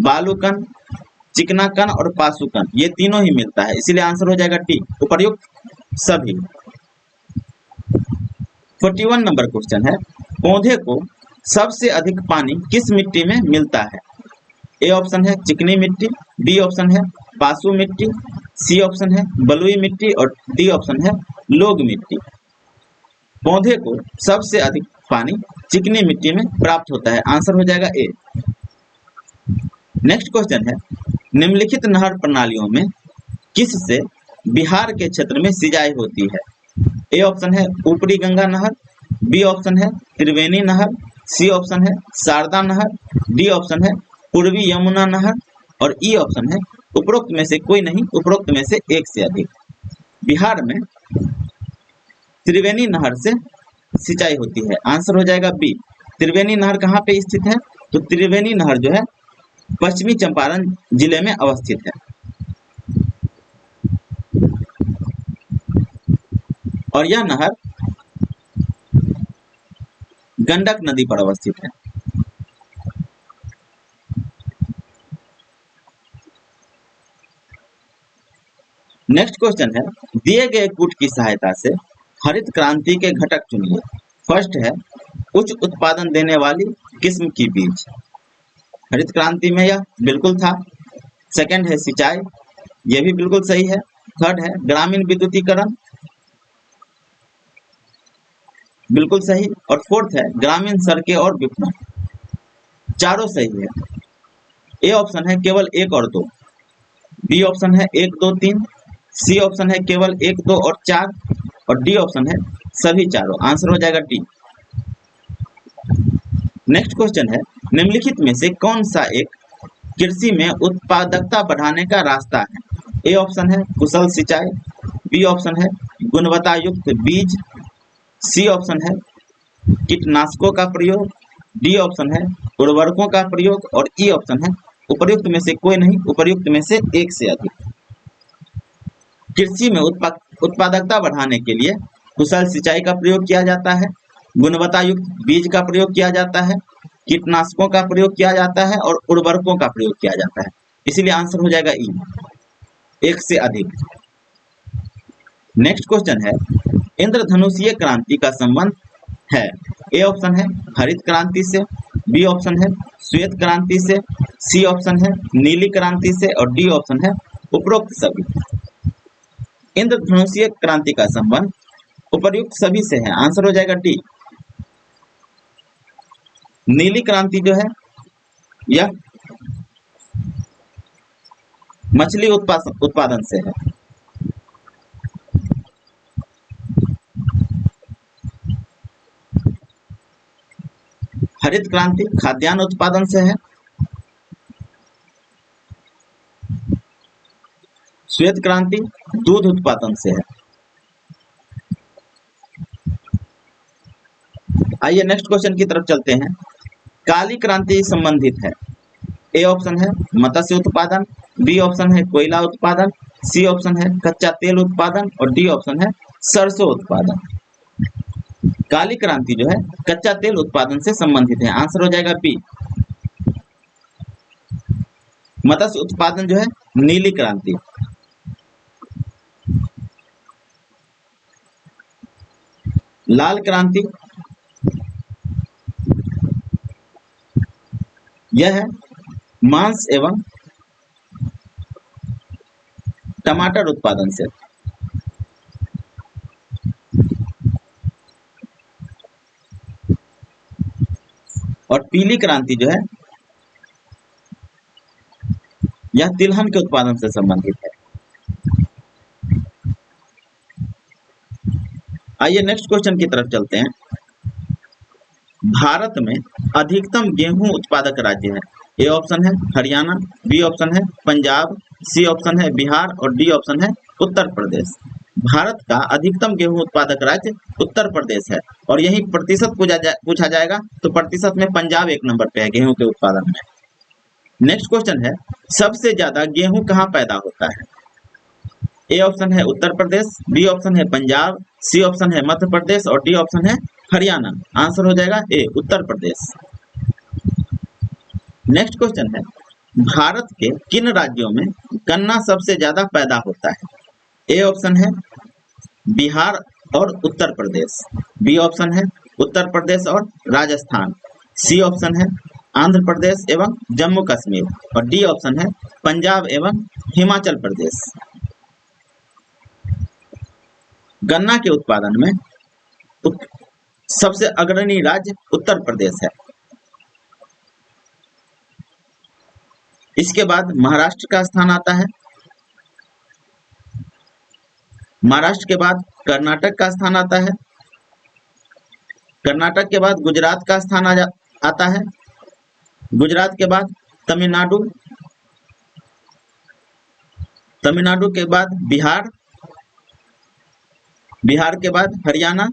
बालू कण, चिकना कण और पासु कण ये तीनों ही मिलता है, इसीलिए आंसर हो जाएगा डी उपर्युक्त सभी। 41 नंबर क्वेश्चन है पौधे को सबसे अधिक पानी किस मिट्टी में मिलता है? ए ऑप्शन है चिकनी मिट्टी, बी ऑप्शन है पासु मिट्टी, सी ऑप्शन है बलुई मिट्टी और डी ऑप्शन है लोग मिट्टी। पौधे को सबसे अधिक पानी चिकनी मिट्टी में प्राप्त होता है। आंसर हो जाएगा ए। नेक्स्ट क्वेश्चन है, निम्नलिखित नहर प्रणालियों में किस से बिहार के क्षेत्र में सिंचाई होती है? ए ऑप्शन है ऊपरी गंगा नहर, बी ऑप्शन है त्रिवेणी नहर, सी ऑप्शन है शारदा नहर, डी ऑप्शन है पूर्वी यमुना नहर और ई ऑप्शन है उपरोक्त में से कोई नहीं, उपरोक्त में से एक से अधिक। बिहार में त्रिवेणी नहर से सिंचाई होती है। आंसर हो जाएगा बी। त्रिवेणी नहर कहाँ पे स्थित है? तो त्रिवेणी नहर जो है पश्चिमी चंपारण जिले में अवस्थित है और यह नहर गंडक नदी पर अवस्थित है। नेक्स्ट क्वेश्चन है, दिए गए कूट की सहायता से हरित क्रांति के घटक चुनिए। फर्स्ट है उच्च उत्पादन देने वाली किस्म की बीज, हरित क्रांति में यह बिल्कुल था। सेकंड है सिंचाई, यह भी बिल्कुल सही है। थर्ड है ग्रामीण विद्युतीकरण, बिल्कुल सही। और फोर्थ है ग्रामीण सड़कें और विपणन, चारों सही है। ए ऑप्शन है केवल एक और दो, बी ऑप्शन है 1 2 3, सी ऑप्शन है केवल 1 2 और 4 और डी ऑप्शन है सभी चारों। आंसर हो जाएगा डी। नेक्स्ट क्वेश्चन है, निम्नलिखित में से कौन सा एक कृषि में उत्पादकता बढ़ाने का रास्ता है? ए ऑप्शन है कुशल सिंचाई, बी ऑप्शन है गुणवत्ता युक्त बीज, सी ऑप्शन है कीटनाशकों का प्रयोग, डी ऑप्शन है उर्वरकों का प्रयोग और ई ऑप्शन है उपर्युक्त में से कोई नहीं, उपर्युक्त में से एक से अधिक। कृषि में उत्पादकता बढ़ाने के लिए कुशल सिंचाई का प्रयोग किया जाता है, गुणवत्ता युक्त बीज का प्रयोग किया जाता है, कीटनाशकों का प्रयोग किया जाता है और उर्वरकों का प्रयोग किया जाता है। इसीलिए आंसर हो जाएगा ई, एक से अधिक। नेक्स्ट क्वेश्चन है, इंद्रधनुषीय क्रांति का संबंध है? ए ऑप्शन है हरित क्रांति से, बी ऑप्शन है श्वेत क्रांति से, सी ऑप्शन है नीली क्रांति से और डी ऑप्शन है उपरोक्त सभी। इंद्रधनुषीय क्रांति का संबंध उपर्युक्त सभी से है। आंसर हो जाएगा डी। नीली क्रांति जो है यह मछली उत्पादन से है। हरित क्रांति खाद्यान्न उत्पादन से है। श्वेत क्रांति दूध उत्पादन से है। आइए नेक्स्ट क्वेश्चन की तरफ चलते हैं। काली क्रांति संबंधित है? ए ऑप्शन है मत्स्य उत्पादन, बी ऑप्शन है कोयला उत्पादन, सी ऑप्शन है कच्चा तेल उत्पादन और डी ऑप्शन है सरसों उत्पादन। काली क्रांति जो है कच्चा तेल उत्पादन से संबंधित है। आंसर हो जाएगा बी। मत्स्य उत्पादन जो है नीली क्रांति। लाल क्रांति यह है मांस एवं टमाटर उत्पादन से। और पीली क्रांति जो है यह तिलहन के उत्पादन से संबंधित है। आइए नेक्स्ट क्वेश्चन की तरफ चलते हैं। भारत में अधिकतम गेहूं उत्पादक राज्य है? ए ऑप्शन है हरियाणा, बी ऑप्शन है पंजाब, सी ऑप्शन है बिहार और डी ऑप्शन है उत्तर प्रदेश। भारत का अधिकतम गेहूं उत्पादक राज्य उत्तर प्रदेश है और यही प्रतिशत पूछा जाएगा तो प्रतिशत में पंजाब एक नंबर पे है गेहूं के उत्पादन में। नेक्स्ट क्वेश्चन है, सबसे ज्यादा गेहूं कहाँ पैदा होता है? ए ऑप्शन है उत्तर प्रदेश, बी ऑप्शन है पंजाब, सी ऑप्शन है मध्य प्रदेश और डी ऑप्शन है हरियाणा। आंसर हो जाएगा ए उत्तर प्रदेश। नेक्स्ट क्वेश्चन है, भारत के किन राज्यों में गन्ना सबसे ज्यादा पैदा होता है? ए ऑप्शन है बिहार और उत्तर प्रदेश, बी ऑप्शन है उत्तर प्रदेश और राजस्थान, सी ऑप्शन है आंध्र प्रदेश एवं जम्मू कश्मीर और डी ऑप्शन है पंजाब एवं हिमाचल प्रदेश। गन्ना के उत्पादन में सबसे अग्रणी राज्य उत्तर प्रदेश है। इसके बाद महाराष्ट्र का स्थान आता है। महाराष्ट्र के बाद कर्नाटक का स्थान आता है। कर्नाटक के बाद गुजरात का स्थान आता है। गुजरात के बाद तमिलनाडु। तमिलनाडु के बाद बिहार। बिहार के बाद हरियाणा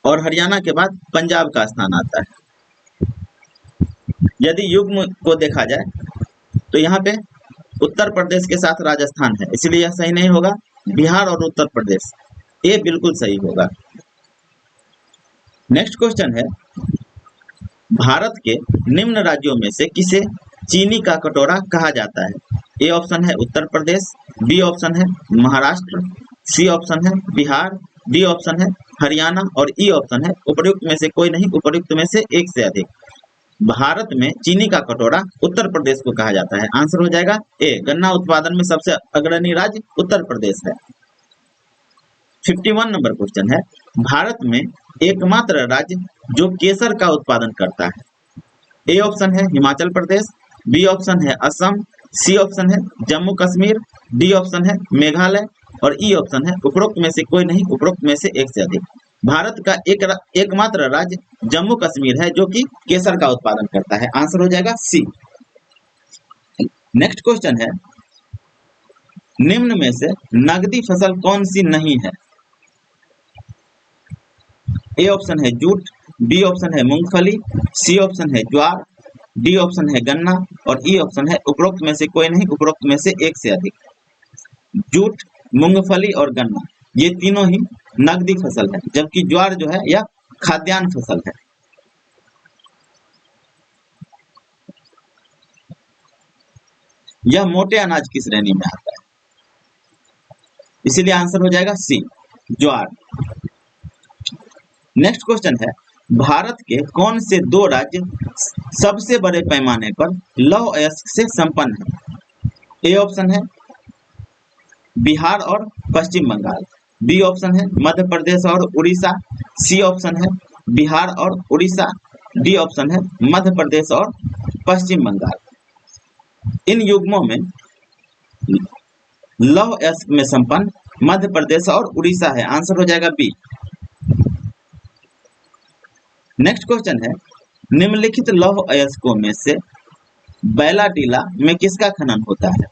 और हरियाणा के बाद पंजाब का स्थान आता है। यदि युग्म को देखा जाए तो यहाँ पे उत्तर प्रदेश के साथ राजस्थान है, इसलिए यह सही नहीं होगा। बिहार और उत्तर प्रदेश, ये बिल्कुल सही होगा। नेक्स्ट क्वेश्चन है, भारत के निम्न राज्यों में से किसे चीनी का कटोरा कहा जाता है? ए ऑप्शन है उत्तर प्रदेश, बी ऑप्शन है महाराष्ट्र, सी ऑप्शन है बिहार, डी ऑप्शन है हरियाणा और ई ऑप्शन है उपयुक्त में से कोई नहीं, उपयुक्त में से एक से अधिक। भारत में चीनी का कटोरा उत्तर प्रदेश को कहा जाता है। आंसर हो जाएगा ए, गन्ना उत्पादन में सबसे अग्रणी राज्य उत्तर प्रदेश है। 51 नंबर क्वेश्चन है, भारत में एकमात्र राज्य जो केसर का उत्पादन करता है? ए ऑप्शन है हिमाचल प्रदेश, बी ऑप्शन है असम, सी ऑप्शन है जम्मू कश्मीर, डी ऑप्शन है मेघालय और ई ऑप्शन है उपरोक्त में से कोई नहीं, उपरोक्त में से एक से अधिक। भारत का एकमात्र राज्य जम्मू कश्मीर है जो कि केसर का उत्पादन करता है। आंसर हो जाएगा सी। नेक्स्ट क्वेश्चन है, निम्न में से नगदी फसल कौन सी नहीं है? ए ऑप्शन है जूट, बी ऑप्शन है मूंगफली, सी ऑप्शन है ज्वार, डी ऑप्शन है गन्ना और ई ऑप्शन है उपरोक्त में से कोई नहीं, उपरोक्त में से एक से अधिक। जूट, मूंगफली और गन्ना ये तीनों ही नगदी फसल है, जबकि ज्वार जो है यह खाद्यान्न फसल है। यह मोटे अनाज की श्रेणी में आता है, इसीलिए आंसर हो जाएगा सी, ज्वार। नेक्स्ट क्वेश्चन है, भारत के कौन से दो राज्य सबसे बड़े पैमाने पर लौह अयस्क से संपन्न है? ए ऑप्शन है बिहार और पश्चिम बंगाल, बी ऑप्शन है मध्य प्रदेश और उड़ीसा, सी ऑप्शन है बिहार और उड़ीसा, डी ऑप्शन है मध्य प्रदेश और पश्चिम बंगाल। इन युग्मों में लौह अयस्क में संपन्न मध्य प्रदेश और उड़ीसा है। आंसर हो जाएगा बी। नेक्स्ट क्वेश्चन है, निम्नलिखित लौह अयस्कों में से बैलाडीला में किसका खनन होता है?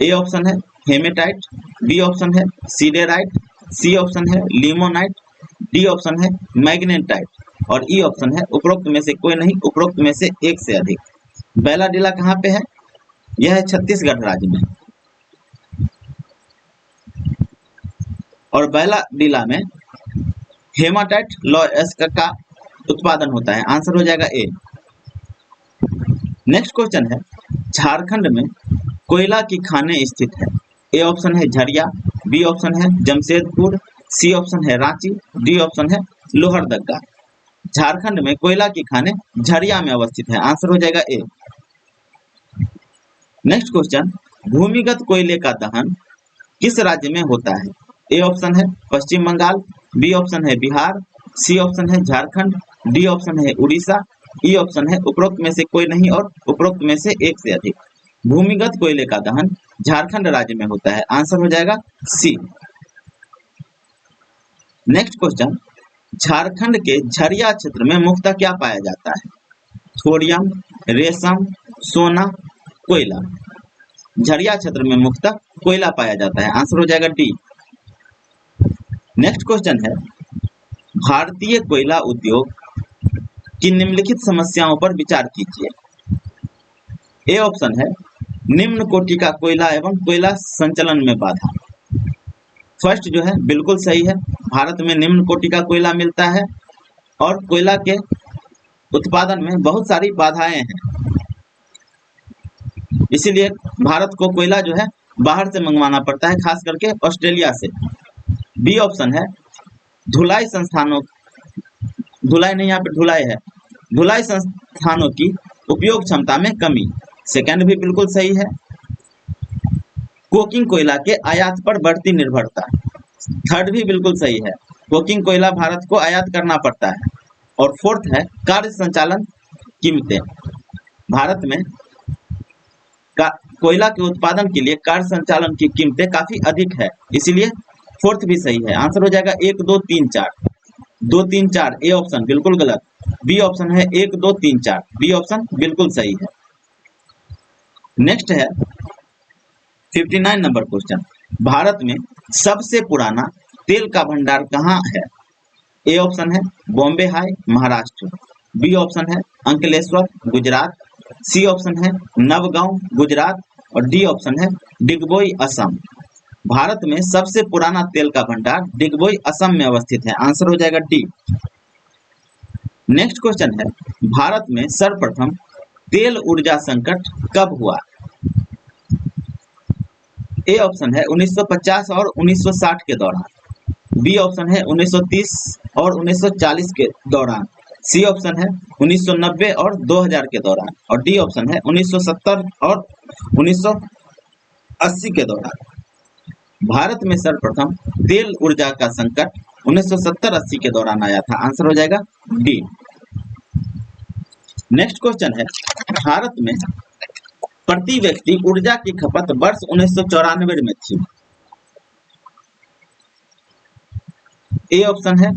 ए ऑप्शन है हेमेटाइट, बी ऑप्शन है सीडेराइट, सी ऑप्शन है लिमोनाइट, डी ऑप्शन है मैग्नेटाइट और ई ऑप्शन है उपरोक्त में से कोई नहीं, उपरोक्त में से एक से अधिक। बैलाडीला कहाँ पे है? यह है छत्तीसगढ़ राज्य में और बैलाडीला में हेमाटाइट लौह अयस्क का उत्पादन होता है। आंसर हो जाएगा ए। नेक्स्ट क्वेश्चन है, झारखंड में कोयला की खानें स्थित है? ए ऑप्शन है झरिया, बी ऑप्शन है जमशेदपुर, सी ऑप्शन है रांची, डी ऑप्शन है लोहरदगा। झारखंड में कोयला की खानें झरिया में अवस्थित है। आंसर हो जाएगा ए। नेक्स्ट क्वेश्चन, भूमिगत कोयले का दहन किस राज्य में होता है? ए ऑप्शन है पश्चिम बंगाल, बी ऑप्शन है बिहार, सी ऑप्शन है झारखंड, डी ऑप्शन है उड़ीसा, ई ऑप्शन है उपरोक्त में से कोई नहीं और उपरोक्त में से एक से अधिक। भूमिगत कोयले का दहन झारखंड राज्य में होता है। आंसर हो जाएगा सी। नेक्स्ट क्वेश्चन, झारखंड के झरिया क्षेत्र में मुख्यतः क्या पाया जाता है? थोरियम, रेशम, सोना, कोयला। झरिया क्षेत्र में मुख्यतः कोयला पाया जाता है। आंसर हो जाएगा डी। नेक्स्ट क्वेश्चन है, भारतीय कोयला उद्योग की निम्नलिखित समस्याओं पर विचार कीजिए। ए ऑप्शन है निम्न कोटि का कोयला एवं कोयला संचलन में बाधा। फर्स्ट जो है बिल्कुल सही है, भारत में निम्न कोटि का कोयला मिलता है और कोयला के उत्पादन में बहुत सारी बाधाएं हैं, इसीलिए भारत को कोयला जो है बाहर से मंगवाना पड़ता है, खास करके ऑस्ट्रेलिया से। बी ऑप्शन है धुलाई संस्थानों, धुलाई नहीं यहाँ पे ढुलाई है, धुलाई संस्थानों की उपयोग क्षमता में कमी। सेकंड भी बिल्कुल सही है। कोकिंग कोयला के आयात पर बढ़ती निर्भरता। थर्ड भी बिल्कुल सही है। कोकिंग कोयला भारत को आयात करना पड़ता है। और फोर्थ है कार्य संचालन कीमतें। भारत में कोयला के उत्पादन के लिए कार्य संचालन की कीमतें काफी अधिक है, इसीलिए फोर्थ भी सही है। आंसर हो जाएगा 1 2 3 4। 2 3 4 ए ऑप्शन बिल्कुल गलत। बी ऑप्शन है 1 2 3 4। बी ऑप्शन बिल्कुल सही है। नेक्स्ट है 59 नंबर क्वेश्चन। भारत में सबसे पुराना तेल का भंडार कहाँ है? ए ऑप्शन है Bombay High Maharashtra. B option है अंकलेश्वर गुजरात। सी ऑप्शन है नवगांव गुजरात। और डी ऑप्शन है डिगबोई असम। भारत में सबसे पुराना तेल का भंडार डिगबोई असम में अवस्थित है। आंसर हो जाएगा डी। नेक्स्ट क्वेश्चन है भारत में सर्वप्रथम तेल ऊर्जा संकट कब हुआ? ए ऑप्शन है 1950 और 1960 के दौरान। बी ऑप्शन है 1930 और 1940 के दौरान। सी ऑप्शन है 1990 और 2000 के दौरान। और डी ऑप्शन है 1970 और 1980 के दौरान। भारत में सर्वप्रथम तेल ऊर्जा का संकट 1970-80 के दौरान आया था। आंसर हो जाएगा डी। नेक्स्ट क्वेश्चन है भारत में प्रति व्यक्ति ऊर्जा की खपत वर्ष 1994 में थी। ए ऑप्शन है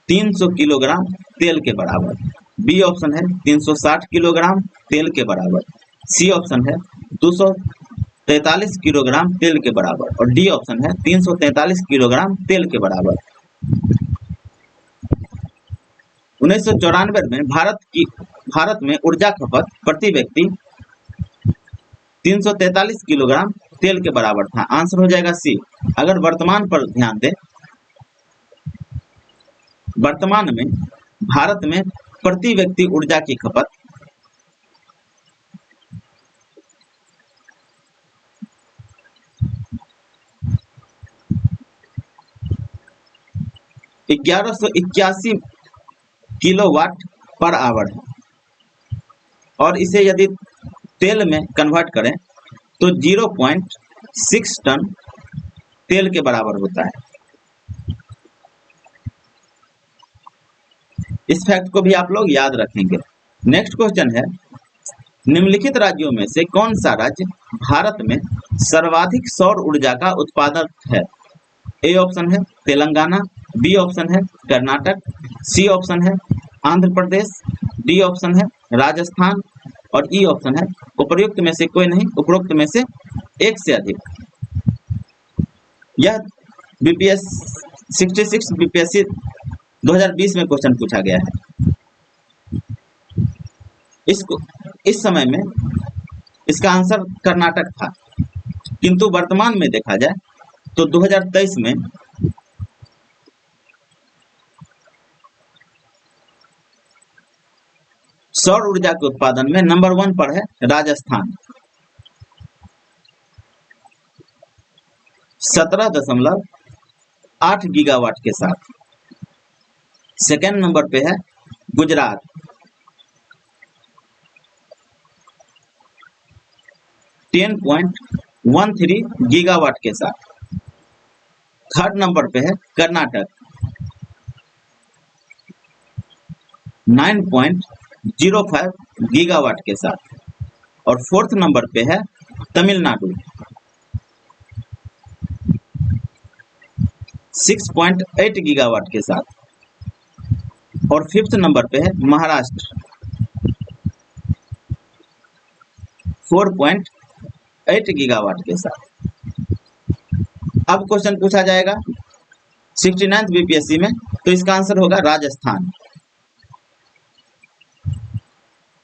300 किलोग्राम तेल के बराबर। बी ऑप्शन है 360 किलोग्राम तेल के बराबर। सी ऑप्शन है 243 किलोग्राम तेल के बराबर। और डी ऑप्शन है 343 किलोग्राम तेल के बराबर। 1994 में भारत में ऊर्जा खपत प्रति व्यक्ति 343 किलोग्राम तेल के बराबर था। आंसर हो जाएगा सी। अगर वर्तमान पर ध्यान दें, वर्तमान में भारत में प्रति व्यक्ति ऊर्जा की खपत 1181 किलोवाट पर आवर है। और इसे यदि तेल में कन्वर्ट करें तो 0.6 टन तेल के बराबर होता है। इस फैक्ट को भी आप लोग याद रखेंगे। नेक्स्ट क्वेश्चन है निम्नलिखित राज्यों में से कौन सा राज्य भारत में सर्वाधिक सौर ऊर्जा का उत्पादक है? ए ऑप्शन है तेलंगाना। बी ऑप्शन है कर्नाटक। सी ऑप्शन है आंध्र प्रदेश। डी ऑप्शन है राजस्थान। और ई ऑप्शन है उपरोक्त में से कोई नहीं, उपरोक्त में से एक से अधिक। यह बीपीएस 66 बीपीएससी 2020 में क्वेश्चन पूछा गया है। इस समय में इसका आंसर कर्नाटक था, किंतु वर्तमान में देखा जाए तो 2023 में सौर ऊर्जा के उत्पादन में नंबर 1 पर है राजस्थान 17.8 गीगावाट के साथ। सेकेंड नंबर पे है गुजरात 10.13 गीगावाट के साथ। थर्ड नंबर पे है कर्नाटक 9.05 गीगावाट के साथ। और फोर्थ नंबर पे है तमिलनाडु 6.8 गीगावाट के साथ। और फिफ्थ नंबर पे है महाराष्ट्र 4.8 गीगावाट के साथ। अब क्वेश्चन पूछा जाएगा 69th बीपीएससी में, तो इसका आंसर होगा राजस्थान।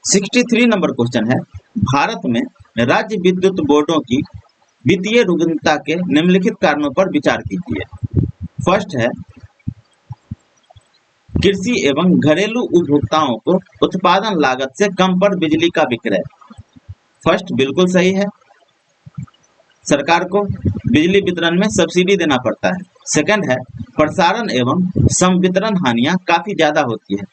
63 नंबर क्वेश्चन है भारत में राज्य विद्युत बोर्डों की वित्तीय रुग्णता के निम्नलिखित कारणों पर विचार कीजिए। फर्स्ट है कृषि एवं घरेलू उपभोक्ताओं को उत्पादन लागत से कम पर बिजली का विक्रय। फर्स्ट बिल्कुल सही है, सरकार को बिजली वितरण में सब्सिडी देना पड़ता है। सेकंड है प्रसारण एवं संवितरण हानियां काफी ज्यादा होती है।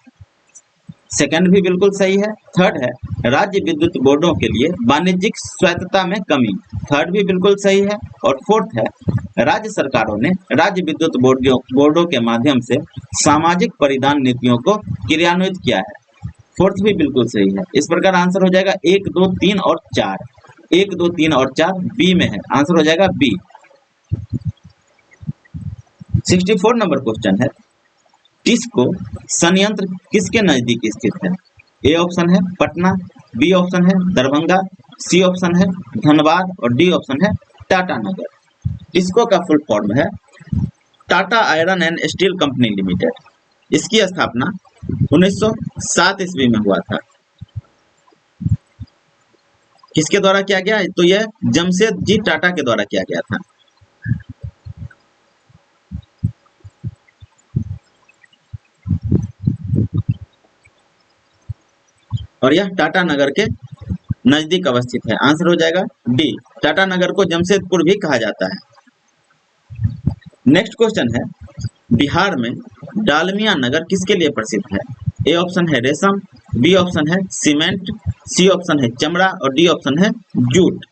सेकंड भी बिल्कुल सही है। थर्ड है राज्य विद्युत बोर्डों के लिए वाणिज्यिक स्वायत्तता में कमी। थर्ड भी बिल्कुल सही है। और फोर्थ है राज्य सरकारों ने राज्य विद्युत बोर्डों के माध्यम से सामाजिक परिधान नीतियों को क्रियान्वित किया है। फोर्थ भी बिल्कुल सही है। इस प्रकार आंसर हो जाएगा 1, 2, 3 और 4। 1, 2, 3 और 4 बी में है, आंसर हो जाएगा बी। 64 नंबर क्वेश्चन है, टिस्को संयंत्र किसके नजदीक स्थित है? ए ऑप्शन है पटना, बी ऑप्शन है दरभंगा, सी ऑप्शन है धनबाद और डी ऑप्शन है टाटा नगर। टिस्को का फुल फॉर्म है Tata iron and steel company limited. इसकी स्थापना 1907 ईस्वी में हुआ था। किसके द्वारा किया गया? तो यह जमशेदजी टाटा के द्वारा किया गया था। और यह टाटा नगर के नजदीक अवस्थित है, आंसर हो जाएगा डी। टाटा नगर को जमशेदपुर भी कहा जाता है। नेक्स्ट क्वेश्चन है, बिहार में डालमिया नगर किसके लिए प्रसिद्ध है? ए ऑप्शन है रेशम, बी ऑप्शन है सीमेंट, सी ऑप्शन है चमड़ा और डी ऑप्शन है जूट।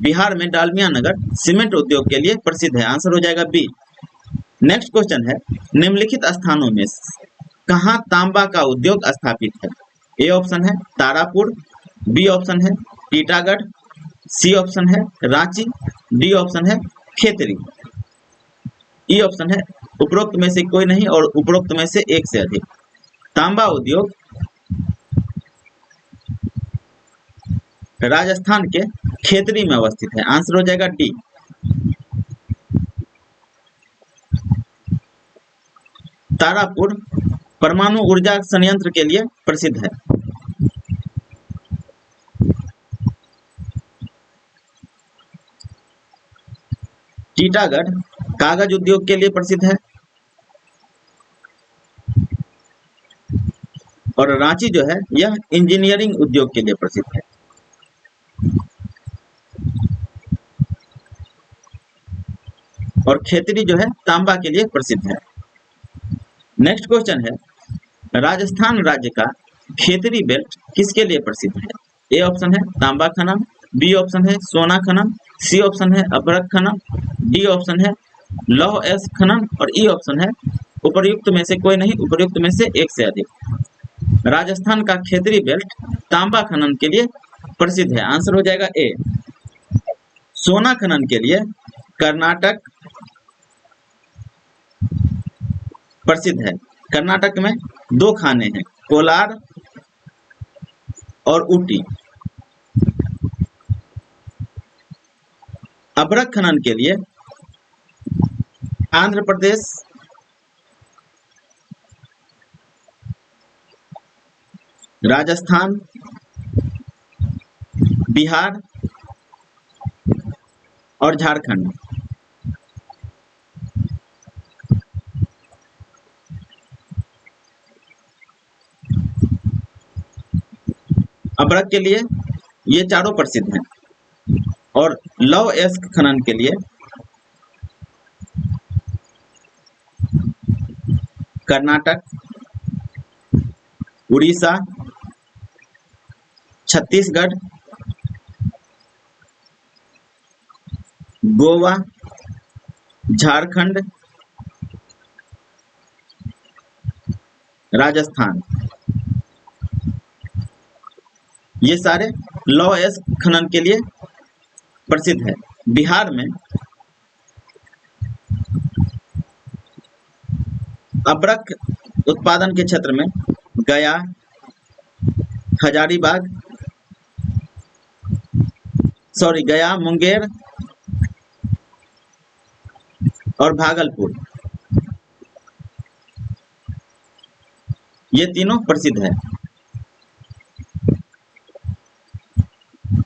बिहार में डालमिया नगर सीमेंट उद्योग के लिए प्रसिद्ध है, आंसर हो जाएगा बी। नेक्स्ट क्वेश्चन है, निम्नलिखित स्थानों में कहाँ तांबा का उद्योग स्थापित है? ए ऑप्शन है तारापुर, बी ऑप्शन है टीटागढ़, सी ऑप्शन है रांची, डी ऑप्शन है खेतरी। ई ऑप्शन है उपरोक्त में से कोई नहीं और उपरोक्त में से एक से अधिक। तांबा उद्योग राजस्थान के खेतरी में अवस्थित है, आंसर हो जाएगा डी। तारापुर परमाणु ऊर्जा संयंत्र के लिए प्रसिद्ध है। टीटागढ़ कागज उद्योग के लिए प्रसिद्ध है और रांची जो है यह इंजीनियरिंग उद्योग के लिए प्रसिद्ध है। और खेतरी जो है तांबा के लिए प्रसिद्ध है। नेक्स्ट क्वेश्चन है, राजस्थान राज्य का खेतरी बेल्ट किसके लिए प्रसिद्ध है? ए ऑप्शन है तांबा खनन, बी ऑप्शन है सोना खनन, सी ऑप्शन है अभ्रक खनन, डी ऑप्शन है लौह अयस्क खनन और ई ऑप्शन है उपर्युक्त में से कोई नहीं, उपर्युक्त में से एक से अधिक। राजस्थान का खेतरी बेल्ट तांबा खनन के लिए प्रसिद्ध है, आंसर हो जाएगा ए। सोना खनन के लिए कर्नाटक प्रसिद्ध है। कर्नाटक में 2 खाने हैं, कोलार और ऊटी। अभ्रक खनन के लिए आंध्र प्रदेश, राजस्थान, बिहार और झारखंड। अभ्रक के लिए ये चारों प्रसिद्ध हैं और लौह अयस्क खनन के लिए कर्नाटक, उड़ीसा, छत्तीसगढ़, गोवा, झारखंड, राजस्थान, ये सारे लौह अयस्क खनन के लिए प्रसिद्ध है। बिहार में अभ्रक उत्पादन के क्षेत्र में गया, हजारीबाग, गया, मुंगेर और भागलपुर, ये तीनों प्रसिद्ध है।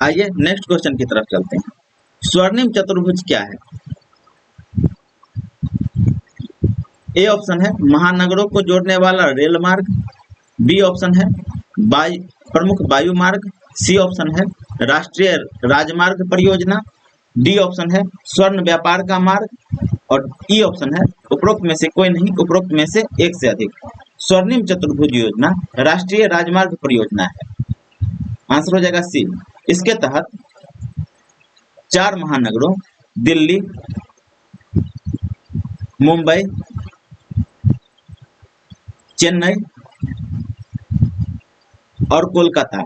आइए नेक्स्ट क्वेश्चन की तरफ चलते हैं। स्वर्णिम चतुर्भुज क्या है? ए ऑप्शन है महानगरों को जोड़ने वाला रेल मार्ग, बी ऑप्शन है प्रमुख वायु मार्ग, सी ऑप्शन है राष्ट्रीय राजमार्ग परियोजना, डी ऑप्शन है स्वर्ण व्यापार का मार्ग और ई ऑप्शन है उपरोक्त में से कोई नहीं, उपरोक्त में से एक से अधिक। स्वर्णिम चतुर्भुज योजना राष्ट्रीय राजमार्ग परियोजना है, आंसर हो जाएगा सी। इसके तहत 4 महानगरों दिल्ली, मुंबई, चेन्नई और कोलकाता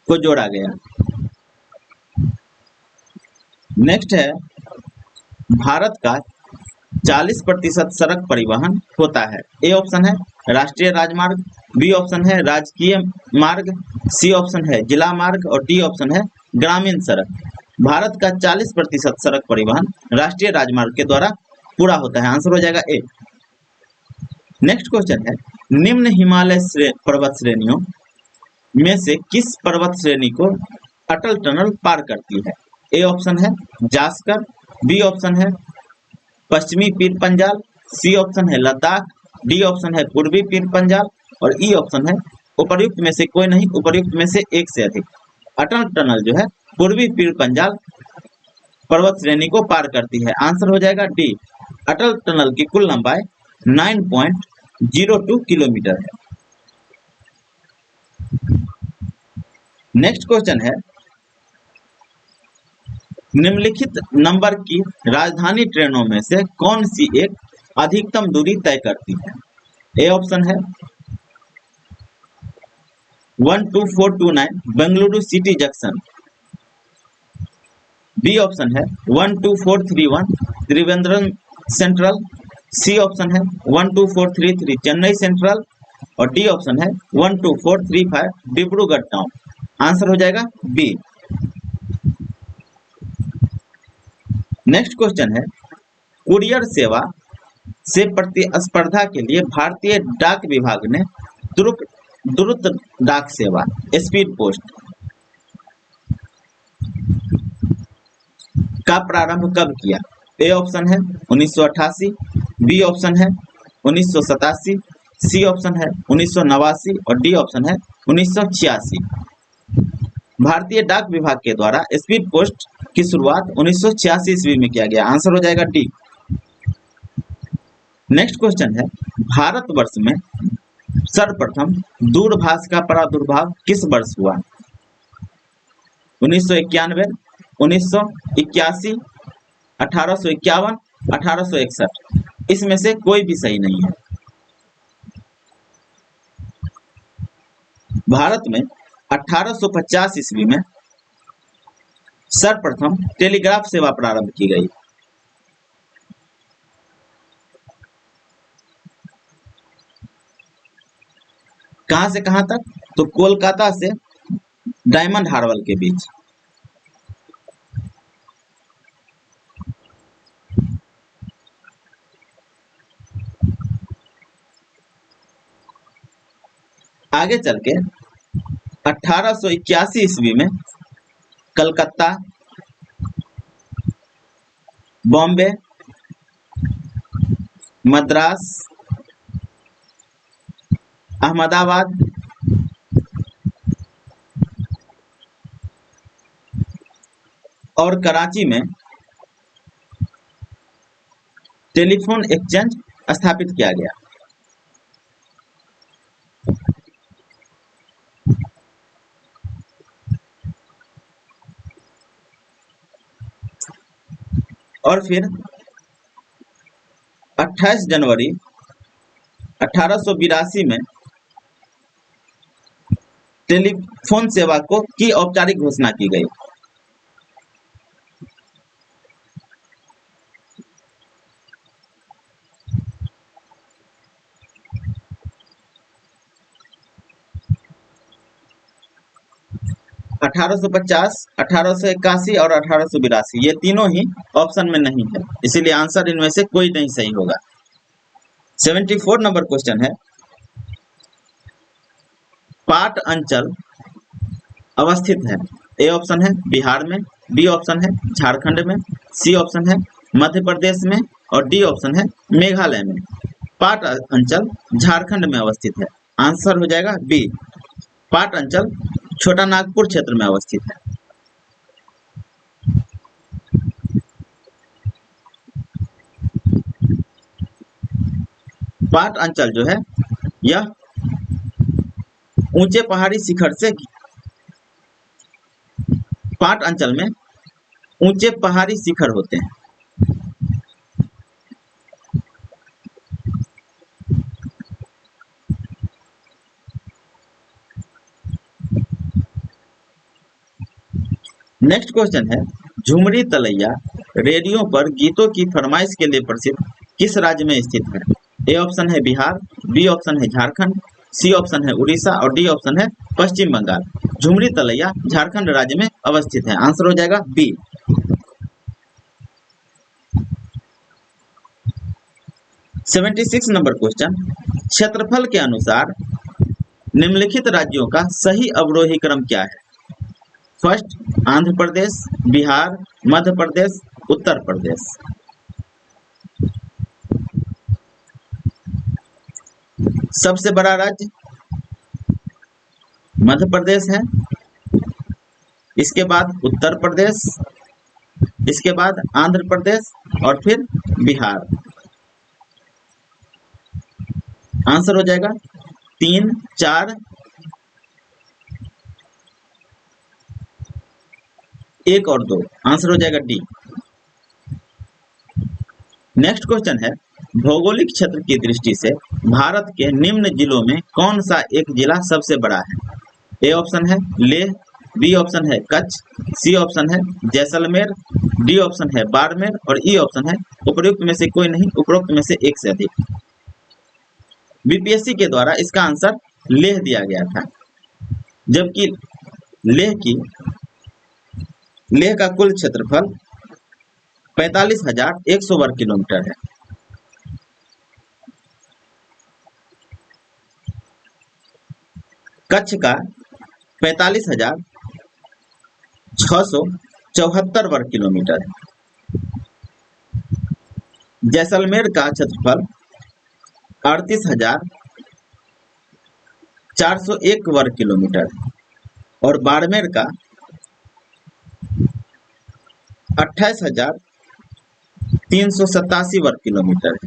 को जोड़ा गया। नेक्स्ट है, भारत का 40% सड़क परिवहन होता है। ए ऑप्शन है राष्ट्रीय राजमार्ग, बी ऑप्शन है राजकीय मार्ग, सी ऑप्शन है जिला मार्ग और डी ऑप्शन है ग्रामीण सड़क। भारत का 40% सड़क परिवहन राष्ट्रीय राजमार्ग के द्वारा पूरा होता है। आंसर हो जाएगा ए। नेक्स्ट क्वेश्चन है, निम्न हिमालय पर्वत श्रेणियों में से किस पर्वत श्रेणी को अटल टनल पार करती है? ए ऑप्शन है जास्कर, बी ऑप्शन है पश्चिमी पीर पंजाल, सी ऑप्शन है लद्दाख, डी ऑप्शन है पूर्वी पीर पंजाल और ई ऑप्शन है उपर्युक्त में से कोई नहीं, उपर्युक्त में से एक से अधिक। अटल टनल जो है पूर्वी पीर पंजाल पर्वत श्रेणी को पार करती है। आंसर हो जाएगा डी। अटल टनल की कुल लंबाई 9.02 किलोमीटर है। नेक्स्ट क्वेश्चन है, निम्नलिखित नंबर की राजधानी ट्रेनों में से कौन सी एक अधिकतम दूरी तय करती है? ए ऑप्शन है 12429 Bengaluru city junction, B option है 12431 त्रिवेंद्रम सेंट्रल, सी ऑप्शन है 12433 चेन्नई सेंट्रल और डी ऑप्शन है 12435 डिब्रूगढ़ टाउन। आंसर हो जाएगा बी। नेक्स्ट क्वेश्चन है, कुरियर सेवा से प्रतिस्पर्धा के लिए भारतीय डाक विभाग ने द्रुत डाक सेवा स्पीड पोस्ट का प्रारंभ कब किया? ए ऑप्शन है 1988, बी ऑप्शन है 1987, सी ऑप्शन है 1989 और डी ऑप्शन है 1986। भारतीय डाक विभाग के द्वारा स्पीड पोस्ट की शुरुआत 1986 ईस्वी में किया गया। आंसर हो जाएगा डी। नेक्स्ट क्वेश्चन है, भारतवर्ष में सर्वप्रथम दूरभाष का प्रादुर्भाव किस वर्ष हुआ? 1991, 1981, 1851, 1861। इसमें से कोई भी सही नहीं है। भारत में 1850 ईस्वी में सर्वप्रथम टेलीग्राफ सेवा प्रारंभ की गई। कहां से कहां तक? तो कोलकाता से डायमंड हार्बर के बीच। आगे चल के 1881 ईस्वी में कलकत्ता, बॉम्बे, मद्रास, अहमदाबाद और कराची में टेलीफोन एक्सचेंज स्थापित किया गया। और फिर 28 जनवरी 1882 में टेलीफोन सेवा को की औपचारिक घोषणा की गई। अठारह सौ 1881 और 1882 ये तीनों ही ऑप्शन में नहीं है, इसीलिए आंसर इनमें से कोई नहीं सही होगा। 74 नंबर क्वेश्चन है, पाट अंचल अवस्थित है। ए ऑप्शन है बिहार में, बी ऑप्शन है झारखंड में, सी ऑप्शन है मध्य प्रदेश में और डी ऑप्शन है मेघालय में। पाट अंचल झारखंड में अवस्थित है। आंसर हो जाएगा बी। पाट अंचल छोटा नागपुर क्षेत्र में अवस्थित है। पाट अंचल जो है यह ऊंचे पहाड़ी शिखर से, पाट अंचल में ऊंचे पहाड़ी शिखर होते हैं। नेक्स्ट क्वेश्चन है, झुमरी तलैया रेडियो पर गीतों की फरमाइश के लिए प्रसिद्ध किस राज्य में स्थित है? ए ऑप्शन है बिहार, बी ऑप्शन है झारखंड, सी ऑप्शन है उड़ीसा और डी ऑप्शन है पश्चिम बंगाल। झुमरी तलैया झारखंड राज्य में अवस्थित है। आंसर हो जाएगा बी। 76 नंबर क्वेश्चन, क्षेत्रफल के अनुसार निम्नलिखित राज्यों का सही अवरोही क्रम क्या है? फर्स्ट आंध्र प्रदेश, बिहार, मध्य प्रदेश, उत्तर प्रदेश। सबसे बड़ा राज्य मध्य प्रदेश है, इसके बाद उत्तर प्रदेश, इसके बाद आंध्र प्रदेश और फिर बिहार। आंसर हो जाएगा 3, 4, 1 और 2। आंसर हो जाएगा डी। नेक्स्ट क्वेश्चन है, भौगोलिक क्षेत्र की दृष्टि से भारत के निम्न जिलों में कौन सा एक जिला सबसे बड़ा है? ए ऑप्शन है लेह, बी ऑप्शन है कच्छ, सी ऑप्शन है जैसलमेर, डी ऑप्शन है बाड़मेर और ई ऑप्शन है उपरोक्त में से कोई नहीं, उपरोक्त में से एक से अधिक। बीपीएससी के द्वारा इसका आंसर लेह दिया गया था, जबकि लेह का कुल क्षेत्रफल 45,100 वर्ग किलोमीटर है। कच्छ का 45,674 वर्ग किलोमीटर है। जैसलमेर का क्षेत्रफल 38,401 वर्ग किलोमीटर है और बाड़मेर का 28,387 वर्ग किलोमीटर है।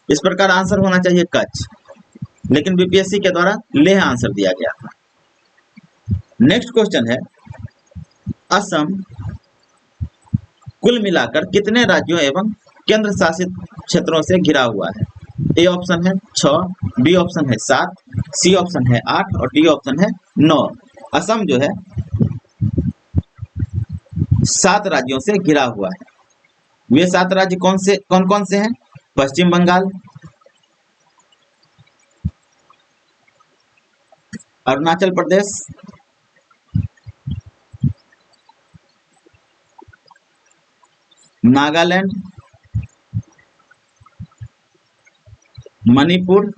इस प्रकार आंसर होना चाहिए कच्छ, लेकिन बीपीएससी के द्वारा लेह आंसर दिया गया था। नेक्स्ट क्वेश्चन है, असम कुल मिलाकर कितने राज्यों एवं केंद्र शासित क्षेत्रों से घिरा हुआ है? ए ऑप्शन है 6, बी ऑप्शन है 7, सी ऑप्शन है 8 और डी ऑप्शन है 9। असम जो है 7 राज्यों से घिरा हुआ है। वे 7 राज्य कौन कौन से हैं? पश्चिम बंगाल, अरुणाचल प्रदेश, नागालैंड, मणिपुर,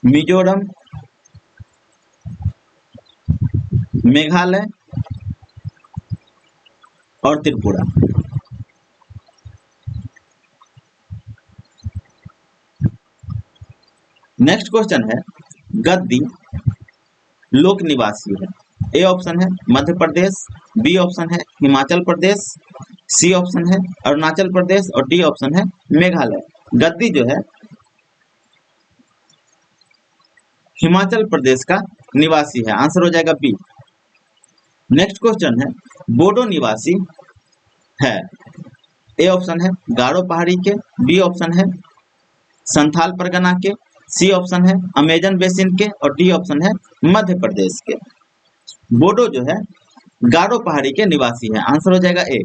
मिजोरम, मेघालय और त्रिपुरा। नेक्स्ट क्वेश्चन है, गद्दी लोक निवासी है। ए ऑप्शन है मध्य प्रदेश, बी ऑप्शन है हिमाचल प्रदेश, सी ऑप्शन है अरुणाचल प्रदेश और डी ऑप्शन है मेघालय। गद्दी जो है हिमाचल प्रदेश का निवासी है। आंसर हो जाएगा बी। नेक्स्ट क्वेश्चन है, बोडो निवासी है। ए ऑप्शन है गारो पहाड़ी के, बी ऑप्शन है संथाल परगना के, सी ऑप्शन है अमेजन बेसिन के और डी ऑप्शन है मध्य प्रदेश के। बोडो जो है गारो पहाड़ी के निवासी है। आंसर हो जाएगा ए।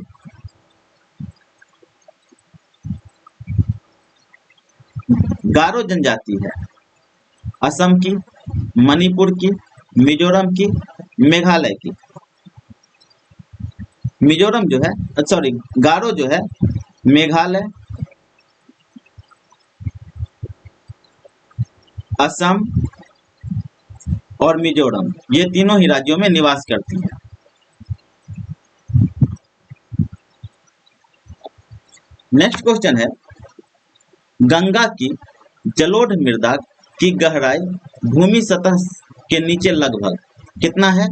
गारो जनजाति है असम की, मणिपुर की, मिजोरम की, मेघालय की। मिजोरम जो है सॉरी गारो जो है मेघालय, असम और मिजोरम, ये तीनों ही राज्यों में निवास करती है। नेक्स्ट क्वेश्चन है, गंगा की जलोढ़ मृदा की गहराई भूमि सतह के नीचे लगभग कितना है?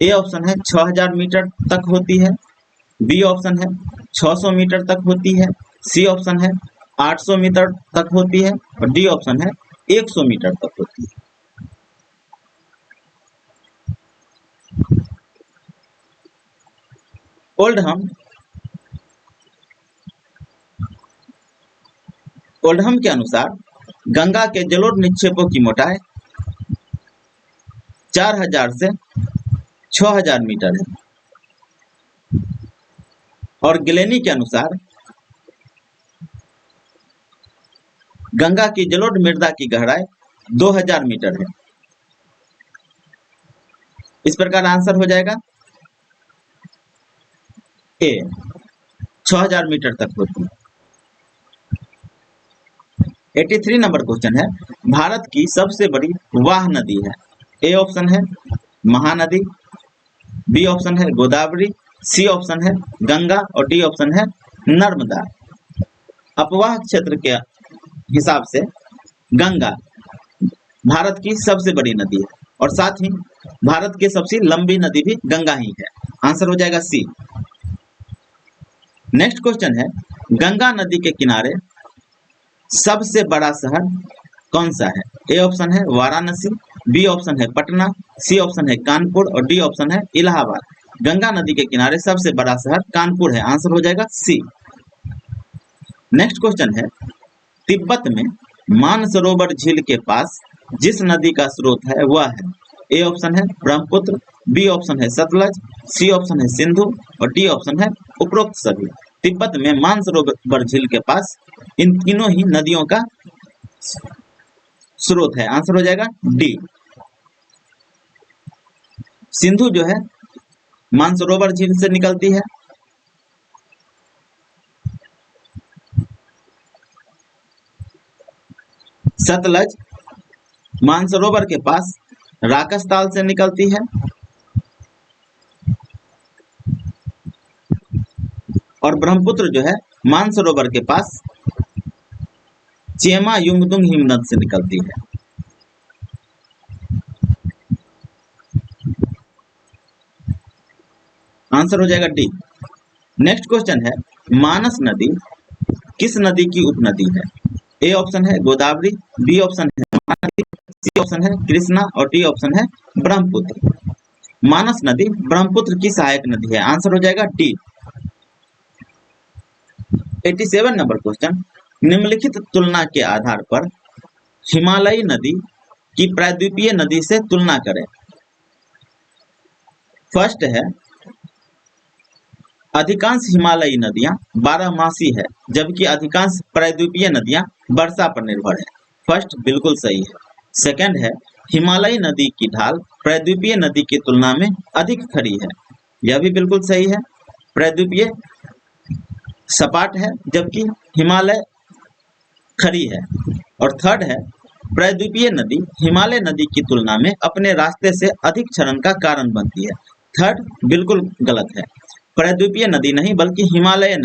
ए ऑप्शन है 6000 मीटर तक होती है, बी ऑप्शन है 600 मीटर तक होती है, सी ऑप्शन है 800 मीटर तक होती है और डी ऑप्शन है 100 मीटर तक होती है। ओल्डहम के अनुसार गंगा के जलोढ़ निक्षेपों की मोटाई 4000 से 6000 मीटर है और गिलेनी के अनुसार गंगा की जलोढ़ मृदा की गहराई 2000 मीटर है। इस प्रकार आंसर हो जाएगा ए, 6000 मीटर तक होती है। 83 नंबर क्वेश्चन है, भारत की सबसे बड़ी वाह नदी है। ए ऑप्शन है महानदी, बी ऑप्शन है गोदावरी, सी ऑप्शन है गंगा और डी ऑप्शन है नर्मदा। अपवाह क्षेत्र के हिसाब से गंगा भारत की सबसे बड़ी नदी है और साथ ही भारत की सबसे लंबी नदी भी गंगा ही है। आंसर हो जाएगा सी। नेक्स्ट क्वेश्चन है, गंगा नदी के किनारे सबसे बड़ा शहर कौन सा है। ए ऑप्शन है वाराणसी, बी ऑप्शन है पटना, सी ऑप्शन है कानपुर और डी ऑप्शन है इलाहाबाद। गंगा नदी के किनारे सबसे बड़ा शहर कानपुर है। आंसर हो जाएगा सी। नेक्स्ट क्वेश्चन है, तिब्बत में मानसरोवर झील के पास जिस नदी का स्रोत है वह है। ए ऑप्शन है ब्रह्मपुत्र, बी ऑप्शन है सतलज, सी ऑप्शन है सिंधु और डी ऑप्शन है उपरोक्त सभी। तिब्बत में मानसरोवर झील के पास इन तीनों ही नदियों का स्रोत है। आंसर हो जाएगा डी। सिंधु जो है मानसरोवर झील से निकलती है, सतलज मानसरोवर के पास राकसताल से निकलती है और ब्रह्मपुत्र जो है मानसरोवर के पास चेमा युंगदुंग हिमनद से निकलती है। आंसर हो जाएगा डी। नेक्स्ट क्वेश्चन है, मानस नदी किस नदी की उपनदी है। ए ऑप्शन है गोदावरी, बी ऑप्शन है महानदी, सी ऑप्शन है कृष्णा और डी ऑप्शन है ब्रह्मपुत्र। मानस नदी ब्रह्मपुत्र की सहायक नदी है। आंसर हो जाएगा डी। 87 नंबर क्वेश्चन, निम्नलिखित तुलना के आधार पर हिमालयी नदी की प्रायद्वीपीय नदी से तुलना करें। फर्स्ट है, अधिकांश हिमालयी नदियां 12मासी है जबकि अधिकांश प्रायद्वीपीय नदियां वर्षा पर निर्भर है। फर्स्ट बिल्कुल सही है। सेकंड है, हिमालयी नदी की ढाल प्रायद्वीपीय नदी की तुलना में अधिक खड़ी है। यह भी बिल्कुल सही है। प्रायद्वीपीय सपाट है जबकि हिमालय खड़ी है। और थर्ड है, प्रायद्वीपीय नदी हिमालय नदी की तुलना में अपने रास्ते से अधिक क्षरण का कारण बनती है। थर्ड बिल्कुल गलत है। प्रायद्वीपीय नदी नहीं बल्कि हिमालय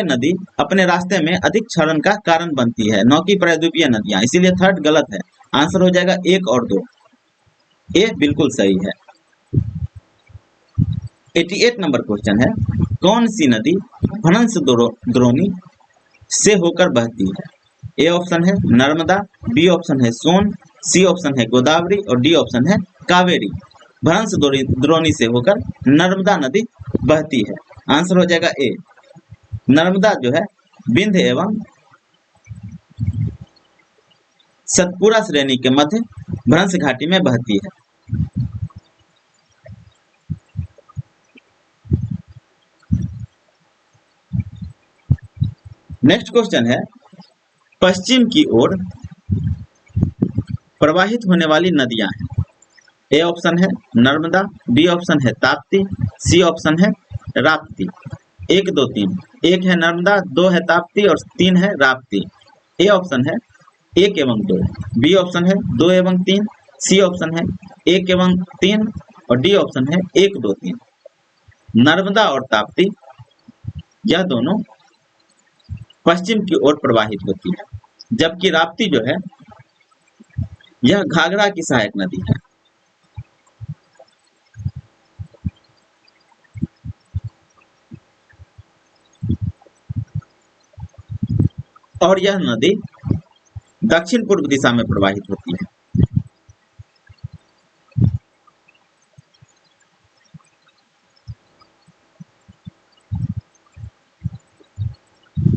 नदी अपने रास्ते में अधिक क्षरण का कारण बनती है, न कि प्रायद्वीपीय नदियां। इसीलिए थर्ड गलत है। आंसर हो जाएगा 1 और 2। ए बिल्कुल सही है। 88 नंबर क्वेश्चन है, कौन सी नदी भ्रंश द्रोणी से होकर बहती है। ए ऑप्शन है नर्मदा, बी ऑप्शन है सोन, सी ऑप्शन है गोदावरी और डी ऑप्शन है कावेरी। भ्रंश द्रोणी से होकर नर्मदा नदी बहती है। आंसर हो जाएगा ए। नर्मदा जो है विंध्य एवं सतपुरा श्रेणी के मध्य भ्रंश घाटी में बहती है। नेक्स्ट क्वेश्चन है, पश्चिम की ओर प्रवाहित होने वाली नदियां हैं। ए ऑप्शन है नर्मदा, बी ऑप्शन है ताप्ती, सी ऑप्शन है राप्ती। 1 2 3, 1 है नर्मदा, 2 है ताप्ती और 3 है राप्ती। ए ऑप्शन है 1 एवं 2, बी ऑप्शन है 2 एवं 3, सी ऑप्शन है 1 एवं 3 और डी ऑप्शन है 1 2 3। नर्मदा और ताप्ती यह दोनों पश्चिम की ओर प्रवाहित होती है, जबकि राप्ती जो है यह घाघरा की सहायक नदी है। और यह नदी दक्षिण पूर्व दिशा में प्रवाहित होती है।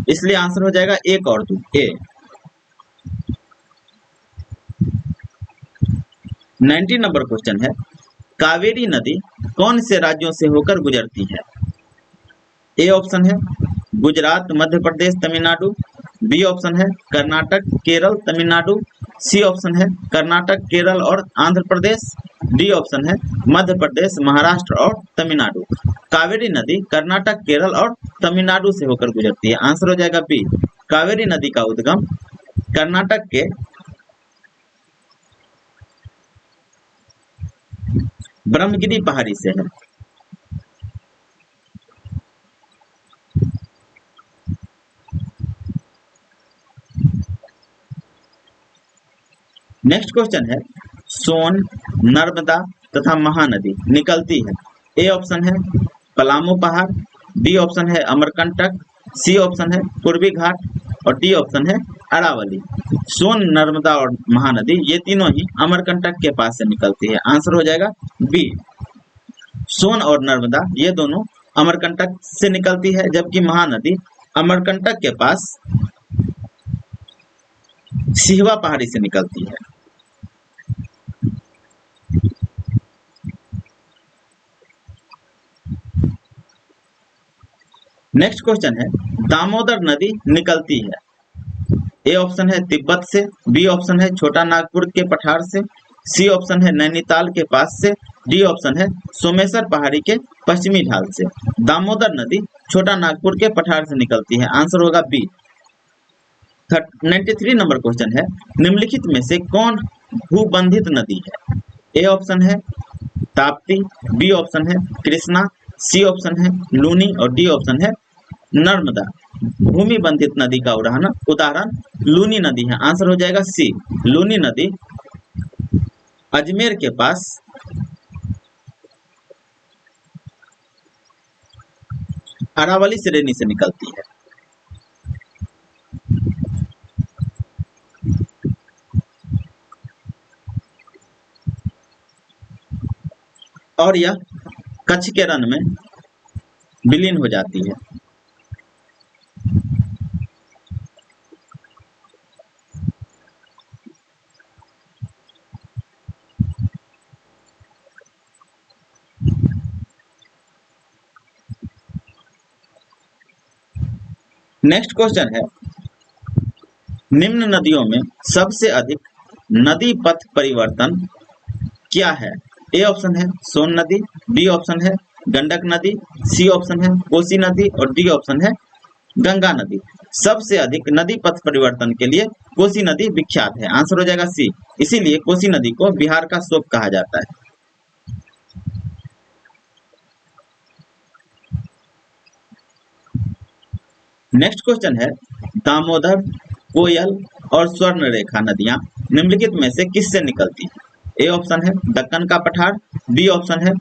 इसलिए आंसर हो जाएगा 1 और 2 ए। 19 नंबर क्वेश्चन है, कावेरी नदी कौन से राज्यों से होकर गुजरती है? ए ऑप्शन है गुजरात, मध्य प्रदेश, तमिलनाडु। बी ऑप्शन है कर्नाटक, केरल, तमिलनाडु। सी ऑप्शन है कर्नाटक, केरल और आंध्र प्रदेश। डी ऑप्शन है मध्य प्रदेश, महाराष्ट्र और तमिलनाडु। कावेरी नदी कर्नाटक, केरल और तमिलनाडु से होकर गुजरती है। आंसर हो जाएगा बी। कावेरी नदी का उद्गम कर्नाटक के ब्रह्मगिरी पहाड़ी से है। नेक्स्ट क्वेश्चन है, सोन, नर्मदा तथा महानदी निकलती है। ए ऑप्शन है पलामू पहाड़। बी ऑप्शन है अमरकंटक। सी ऑप्शन है पूर्वी घाट और डी ऑप्शन है अरावली। सोन, नर्मदा और महानदी ये तीनों ही अमरकंटक के पास से निकलती है। आंसर हो जाएगा बी। सोन और नर्मदा ये दोनों अमरकंटक से निकलती है, जबकि महानदी अमरकंटक के पास सिहवा पहाड़ी से निकलती है। नेक्स्ट क्वेश्चन है, दामोदर नदी निकलती है। ए ऑप्शन है तिब्बत से। बी ऑप्शन है छोटा नागपुर के पठार से। सी ऑप्शन है नैनीताल के पास से। डी ऑप्शन है सोमेश्वर पहाड़ी के पश्चिमी ढाल से। दामोदर नदी छोटा नागपुर के पठार से निकलती है। आंसर होगा बी। 93 नंबर क्वेश्चन है, निम्नलिखित में से कौन भूबंधित नदी है? ए ऑप्शन है ताप्ती। बी ऑप्शन है कृष्णा। सी ऑप्शन है लूनी और डी ऑप्शन है नर्मदा। भूमि बंधित नदी का उदाहरण लूनी नदी है। आंसर हो जाएगा सी। लूनी नदी अजमेर के पास अरावली श्रेणी से निकलती है। और यह कच्छ के रण में विलीन हो जाती है। नेक्स्ट क्वेश्चन है, निम्न नदियों में सबसे अधिक नदी पथ परिवर्तन क्या है? ए ऑप्शन है सोन नदी। बी ऑप्शन है गंडक नदी। सी ऑप्शन है कोसी नदी और डी ऑप्शन है गंगा नदी। सबसे अधिक नदी पथ परिवर्तन के लिए कोसी नदी विख्यात है। आंसर हो जाएगा सी। इसीलिए कोसी नदी को बिहार का शोक कहा जाता है। नेक्स्ट क्वेश्चन है, दामोदर, कोयल और स्वर्ण रेखा नदियां निम्नलिखित में से किससे निकलती हैं? ए ऑप्शन है दक्कन का पठार। बी ऑप्शन है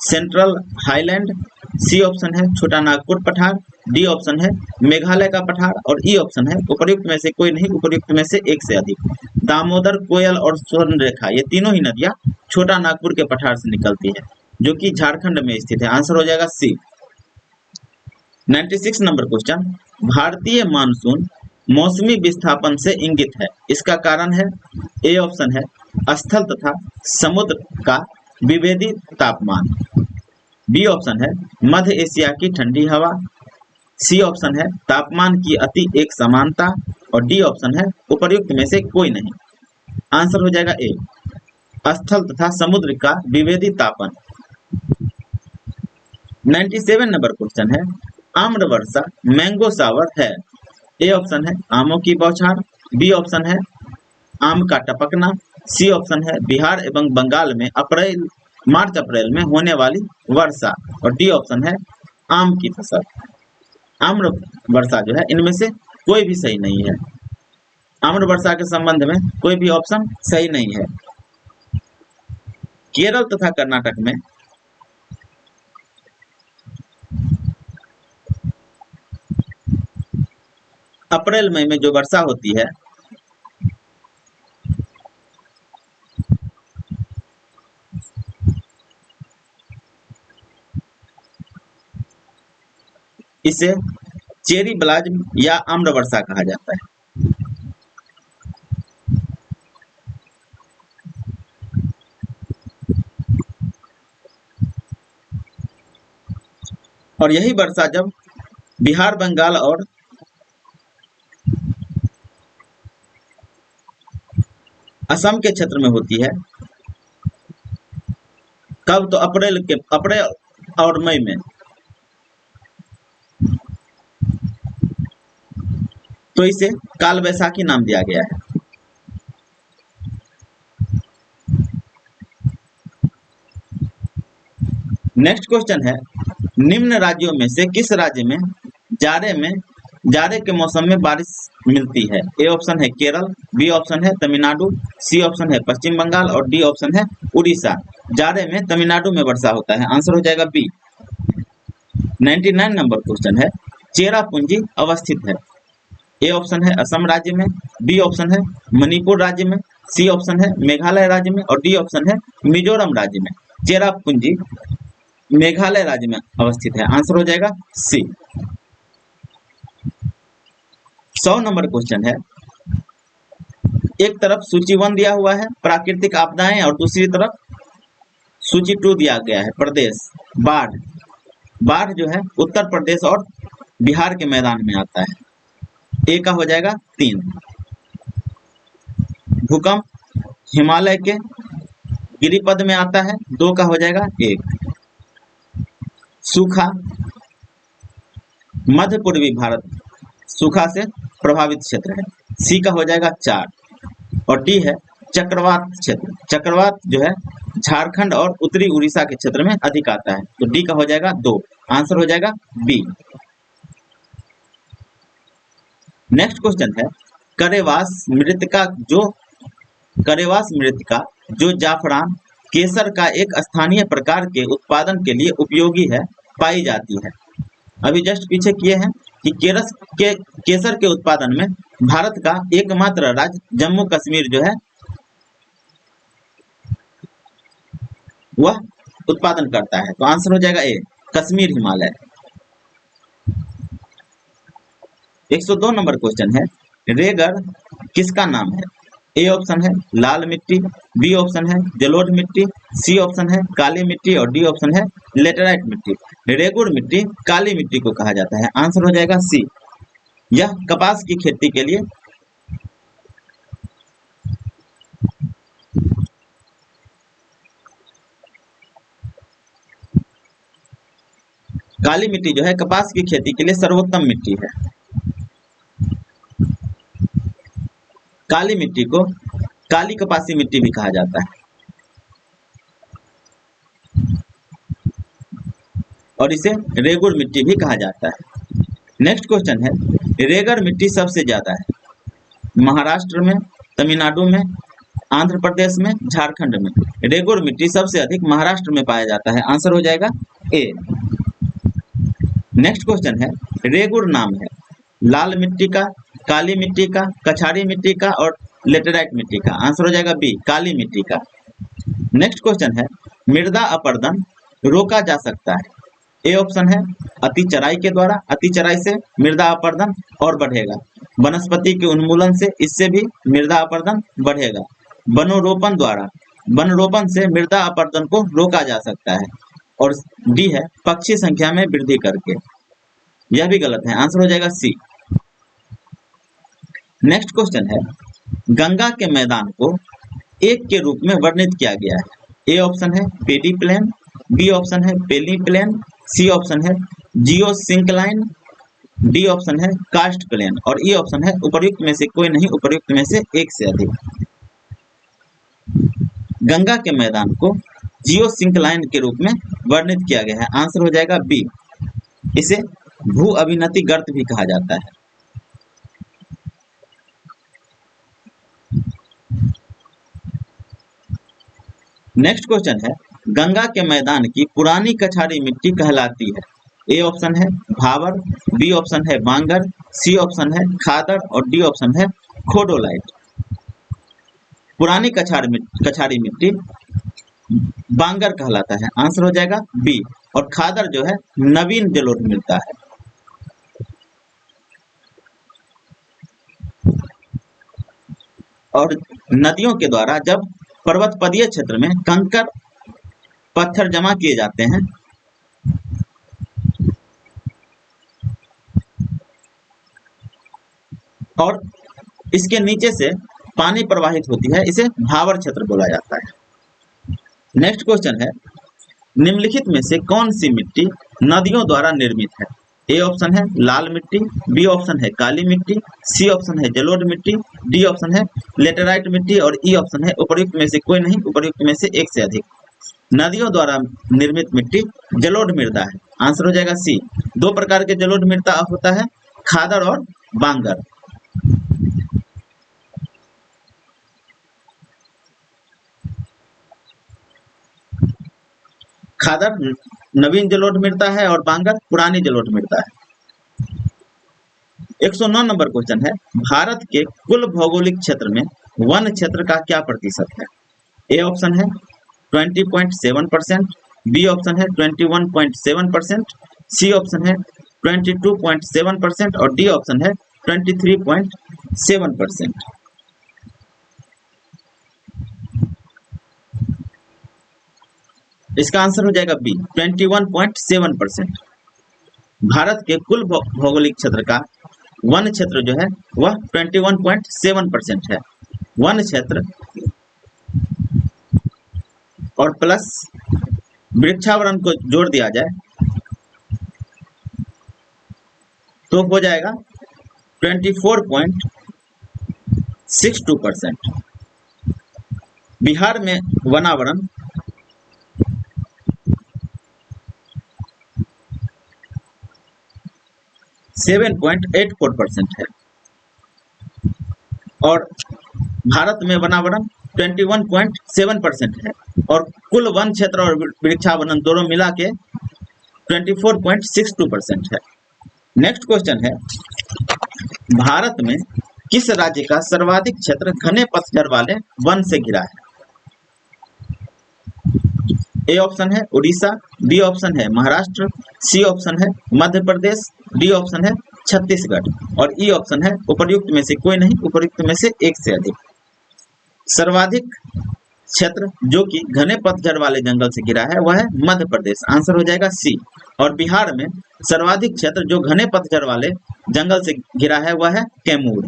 सेंट्रल हाईलैंड। सी ऑप्शन है छोटा नागपुर पठार। डी ऑप्शन है मेघालय का पठार और ई ऑप्शन है उपर्युक्त में से कोई नहीं, उपर्युक्त में से एक से अधिक। दामोदर, कोयल और स्वर्ण रेखा ये तीनों ही नदियां छोटा नागपुर के पठार से निकलती है, जो कि झारखंड में स्थित है। आंसर हो जाएगा सी। 96 नंबर क्वेश्चन, भारतीय मानसून मौसमी विस्थापन से इंगित है, इसका कारण है? ए ऑप्शन है स्थल तथा समुद्र का विभेदी तापमान। बी ऑप्शन है मध्य एशिया की ठंडी हवा। सी ऑप्शन है तापमान की अति एक समानता और डी ऑप्शन है उपर्युक्त में से कोई नहीं। आंसर हो जाएगा ए, स्थल तथा समुद्र का विभेदी तापन। 97 नंबर क्वेश्चन है, आम्र वर्षा मैंगो सावर है। ए ऑप्शन है आमों की बौछार। बी ऑप्शन है आम का टपकना। सी ऑप्शन है बिहार एवं बंगाल में मार्च अप्रैल में होने वाली वर्षा और डी ऑप्शन है आम की फसल। आम्र वर्षा जो है इनमें से कोई भी सही नहीं है। आम्र वर्षा के संबंध में कोई भी ऑप्शन सही नहीं है। केरल तथा कर्नाटक में अप्रैल मई में जो वर्षा होती है इसे चेरी ब्लाज्म या आम्र वर्षा कहा जाता है। और यही वर्षा जब बिहार, बंगाल और असम के क्षेत्र में होती है, कब? तो अप्रैल और मई में। तो इसे काल वैसाखी नाम दिया गया है। नेक्स्ट क्वेश्चन है, निम्न राज्यों में से किस राज्य में जाड़े के मौसम में बारिश मिलती है? ए ऑप्शन है केरल, बी ऑप्शन है तमिलनाडु, सी ऑप्शन है पश्चिम बंगाल और डी ऑप्शन है उड़ीसा। जाड़े में तमिलनाडु में वर्षा होता है, आंसर हो जाएगा बी। 99 नंबर क्वेश्चन है, चेरापूंजी अवस्थित है? ए ऑप्शन है असम राज्य में, बी ऑप्शन है मणिपुर राज्य में, सी ऑप्शन है मेघालय राज्य में और डी ऑप्शन है मिजोरम राज्य में। चेरापूंजी मेघालय राज्य में अवस्थित है, आंसर हो जाएगा सी। 100 नंबर क्वेश्चन है, एक तरफ सूची 1 दिया हुआ है प्राकृतिक आपदाएं और दूसरी तरफ सूची 2 दिया गया है प्रदेश। बाढ़ जो है उत्तर प्रदेश और बिहार के मैदान में आता है, ए का हो जाएगा 3। भूकंप हिमालय के गिरिपद में आता है, 2 का हो जाएगा 1। सूखा मध्य पूर्वी भारत सूखा से प्रभावित क्षेत्र है, सी का हो जाएगा 4। और डी है चक्रवात क्षेत्र। चक्रवात जो है झारखंड और उत्तरी उड़ीसा के क्षेत्र में अधिक आता है, तो डी का हो जाएगा 2, आंसर हो जाएगा बी। नेक्स्ट क्वेश्चन है, करेवास मृत्तिका जो जाफरान केसर का एक स्थानीय प्रकार के उत्पादन के लिए उपयोगी है पाई जाती है। अभी जस्ट पीछे किए हैं कि केसर के उत्पादन में भारत का एकमात्र राज्य जम्मू कश्मीर जो है वह उत्पादन करता है, तो आंसर हो जाएगा ए कश्मीर हिमालय। 102 नंबर क्वेश्चन है, रेगर किसका नाम है? ए ऑप्शन है लाल मिट्टी, बी ऑप्शन है जलोढ़ मिट्टी, सी ऑप्शन है काली मिट्टी और डी ऑप्शन है लेटेराइट मिट्टी। रेगुर मिट्टी काली मिट्टी को कहा जाता है, आंसर हो जाएगा सी। यह कपास की खेती के लिए काली मिट्टी जो है कपास की खेती के लिए सर्वोत्तम मिट्टी है। काली मिट्टी को काली कपासी मिट्टी भी कहा जाता है और इसे रेगुर मिट्टी भी कहा जाता है। नेक्स्ट क्वेश्चन है, रेगर मिट्टी सबसे ज्यादा है महाराष्ट्र में, तमिलनाडु में, आंध्र प्रदेश में, झारखंड में। रेगुर मिट्टी सबसे अधिक महाराष्ट्र में पाया जाता है, आंसर हो जाएगा ए। नेक्स्ट क्वेश्चन है, रेगुर नाम है लाल मिट्टी का, काली मिट्टी का, कछारी मिट्टी का और लेटेराइट मिट्टी का, आंसर हो जाएगा बी काली मिट्टी का। नेक्स्ट क्वेश्चन है, मृदा अपरदन रोका जा सकता है? ए ऑप्शन है अति चराई के द्वारा, अति चराई से मृदा अपरदन और बढ़ेगा। वनस्पति के उन्मूलन से इससे भी मृदा अपरदन बढ़ेगा। वनरोपण से मृदा अपरदन को रोका जा सकता है। और डी है पक्षी संख्या में वृद्धि करके, यह भी गलत है, आंसर हो जाएगा सी। नेक्स्ट क्वेश्चन है, गंगा के मैदान को एक के रूप में वर्णित किया गया है। ए ऑप्शन है पेडी प्लेन, बी ऑप्शन है पेली प्लेन, सी ऑप्शन है जियोसिंक्लाइन, डी ऑप्शन है कास्ट प्लेन और ई ऑप्शन है उपर्युक्त में से कोई नहीं, उपर्युक्त में से एक से अधिक। गंगा के मैदान को जियोसिंक्लाइन के रूप में वर्णित किया गया है, आंसर हो जाएगा बी। इसे भू अभिनति गर्त भी कहा जाता है। नेक्स्ट क्वेश्चन है, गंगा के मैदान की पुरानी कछारी मिट्टी कहलाती है? ए ऑप्शन है भावर, बी ऑप्शन है बांगर, सी ऑप्शन है खादर और डी ऑप्शन है खोडोलाइट। पुरानी कछारी मिट्टी बांगर कहलाता है, आंसर हो जाएगा बी। और खादर जो है नवीन जलोढ़ मिलता है। और नदियों के द्वारा जब पर्वतपदीय क्षेत्र में कंकर पत्थर जमा किए जाते हैं और इसके नीचे से पानी प्रवाहित होती है, इसे भावर क्षेत्र बोला जाता है। नेक्स्ट क्वेश्चन है, निम्नलिखित में से कौन सी मिट्टी नदियों द्वारा निर्मित है? ए ऑप्शन है लाल मिट्टी, बी ऑप्शन है काली मिट्टी, सी ऑप्शन है जलोढ़ मिट्टी, डी ऑप्शन है लेटेराइट मिट्टी और ई ऑप्शन है उपयुक्त में से कोई नहीं, उपयुक्त में से एक से अधिक। नदियों द्वारा निर्मित मिट्टी जलोढ़ मृदा है। आंसर हो जाएगा सी। दो प्रकार के जलोढ़ मृदा होता है, खादर और बांगर। खादर नवीन जलोढ़ मृदा है और बांगर पुरानी जलोढ़ मृदा है। 109 नंबर क्वेश्चन है, भारत के कुल भौगोलिक क्षेत्र में वन क्षेत्र का क्या प्रतिशत है? ए ऑप्शन है 20.7%, बी ऑप्शन है 21.7%, सी ऑप्शन है 22.7% और डी ऑप्शन है 23.7%। इसका आंसर हो जाएगा बी 21.7%। भारत के कुल भौगोलिक क्षेत्र का वन क्षेत्र जो है वह 21.7% है। वन क्षेत्र और प्लस वृक्षावरण को जोड़ दिया जाए तो हो जाएगा 24.62%। बिहार में वनावरण 7.84% है और भारत में वनावरण 21.7% है और कुल वन क्षेत्र और वृक्षावरण दोनों मिला के 24.62% है। नेक्स्ट क्वेश्चन है, भारत में किस राज्य का सर्वाधिक क्षेत्र घने पतझड़ वाले वन से घिरा है? ए ऑप्शन है उड़ीसा, बी ऑप्शन है महाराष्ट्र, सी ऑप्शन है मध्य प्रदेश, डी ऑप्शन है छत्तीसगढ़ और ई ऑप्शन है उपयुक्त में से कोई नहीं, उपयुक्त में से एक से अधिक। सर्वाधिक क्षेत्र जो कि घने पतझड़ वाले जंगल से घिरा है वह है मध्य प्रदेश। आंसर हो जाएगा सी। और बिहार में सर्वाधिक क्षेत्र जो घने पतझड़ वाले जंगल से घिरा है वह है कैमूर।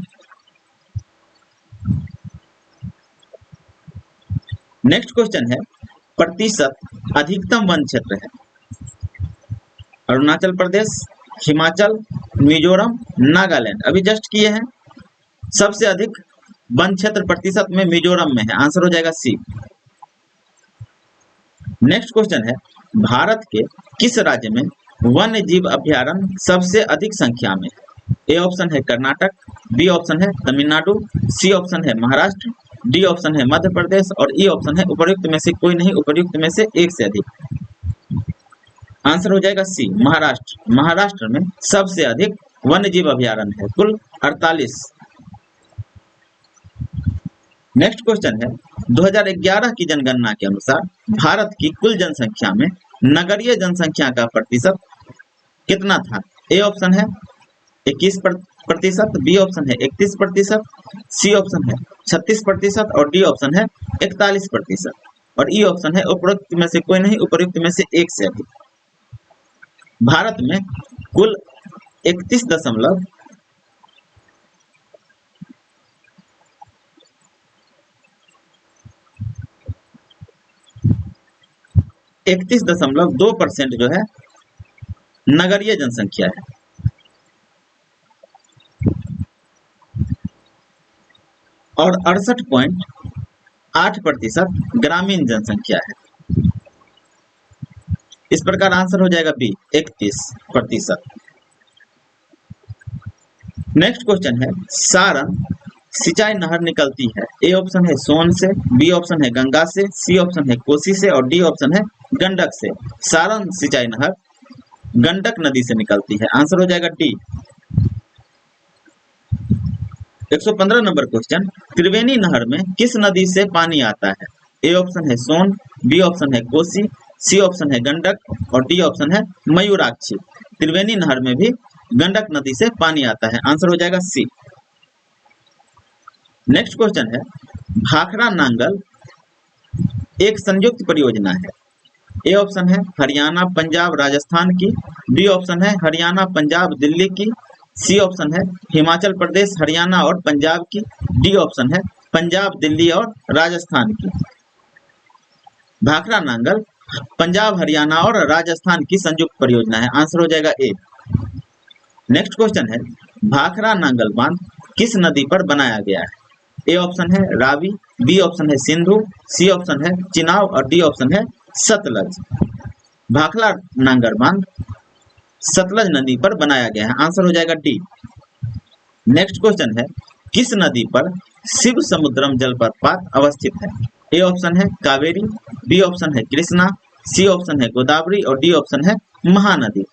नेक्स्ट क्वेश्चन है, प्रतिशत अधिकतम वन क्षेत्र है? अरुणाचल प्रदेश, हिमाचल, मिजोरम, नागालैंड। अभी जस्ट किए हैं। सबसे अधिक वन क्षेत्र प्रतिशत में मिजोरम में है। आंसर हो जाएगा सी। नेक्स्ट क्वेश्चन है, भारत के किस राज्य में वन्य जीव अभ्यारण्य सबसे अधिक संख्या में है? ए ऑप्शन है कर्नाटक, बी ऑप्शन है तमिलनाडु, सी ऑप्शन है महाराष्ट्र, डी ऑप्शन है मध्य प्रदेश और ई ऑप्शन है उपयुक्त में से कोई नहीं, उपयुक्त में से एक से अधिक। आंसर हो जाएगा सी महाराष्ट्र। महाराष्ट्र में सबसे अधिक वन्य जीव अभ्यारण्य है, कुल 48। नेक्स्ट क्वेश्चन है, 2011 की जनगणना के अनुसार भारत की कुल जनसंख्या में नगरीय जनसंख्या का प्रतिशत कितना था? ए ऑप्शन है 21%, बी ऑप्शन है 31%, सी ऑप्शन है 36% और डी ऑप्शन है 41% और ई ऑप्शन है उपयुक्त में से कोई नहीं, उपयुक्त में से एक से अधिक। भारत में कुल 31.2% जो है नगरीय जनसंख्या है और 68.8% ग्रामीण जनसंख्या है। इस प्रकार आंसर हो जाएगा बी 31%। नेक्स्ट क्वेश्चन है, सारण सिंचाई नहर निकलती है? ए ऑप्शन है सोन से, बी ऑप्शन है गंगा से, सी ऑप्शन है कोसी से और डी ऑप्शन है गंडक से। सारण सिंचाई नहर गंडक नदी से निकलती है। आंसर हो जाएगा डी। 115 नंबर क्वेश्चन, त्रिवेणी नहर में किस नदी से पानी आता है? ए ऑप्शन है सोन, बी ऑप्शन है कोसी, सी ऑप्शन है गंडक और डी ऑप्शन है मयूराक्षी। त्रिवेणी नहर में भी गंडक नदी से पानी आता है। आंसर हो जाएगा सी। नेक्स्ट क्वेश्चन है, भाखड़ा नांगल एक संयुक्त परियोजना है। ए ऑप्शन है हरियाणा पंजाब राजस्थान की, बी ऑप्शन है हरियाणा पंजाब दिल्ली की, सी ऑप्शन है हिमाचल प्रदेश हरियाणा और पंजाब की, डी ऑप्शन है पंजाब दिल्ली और राजस्थान की। भाखड़ा नांगल पंजाब हरियाणा और राजस्थान की संयुक्त परियोजना है। आंसर हो जाएगा ए। नेक्स्ट क्वेश्चन है, भाखड़ा नांगल बांध किस नदी पर बनाया गया है। ए ऑप्शन है रावी, बी ऑप्शन है सिंधु, सी ऑप्शन है चिनाब और डी ऑप्शन है सतलज। भाखड़ा नांगल बांध सतलज नदी पर बनाया गया है। आंसर हो जाएगा डी। नेक्स्ट क्वेश्चन है, किस नदी पर शिव समुद्रम जलप्रपात अवस्थित है। ए ऑप्शन है कावेरी, बी ऑप्शन है कृष्णा, सी ऑप्शन है गोदावरी और डी ऑप्शन है महानदी।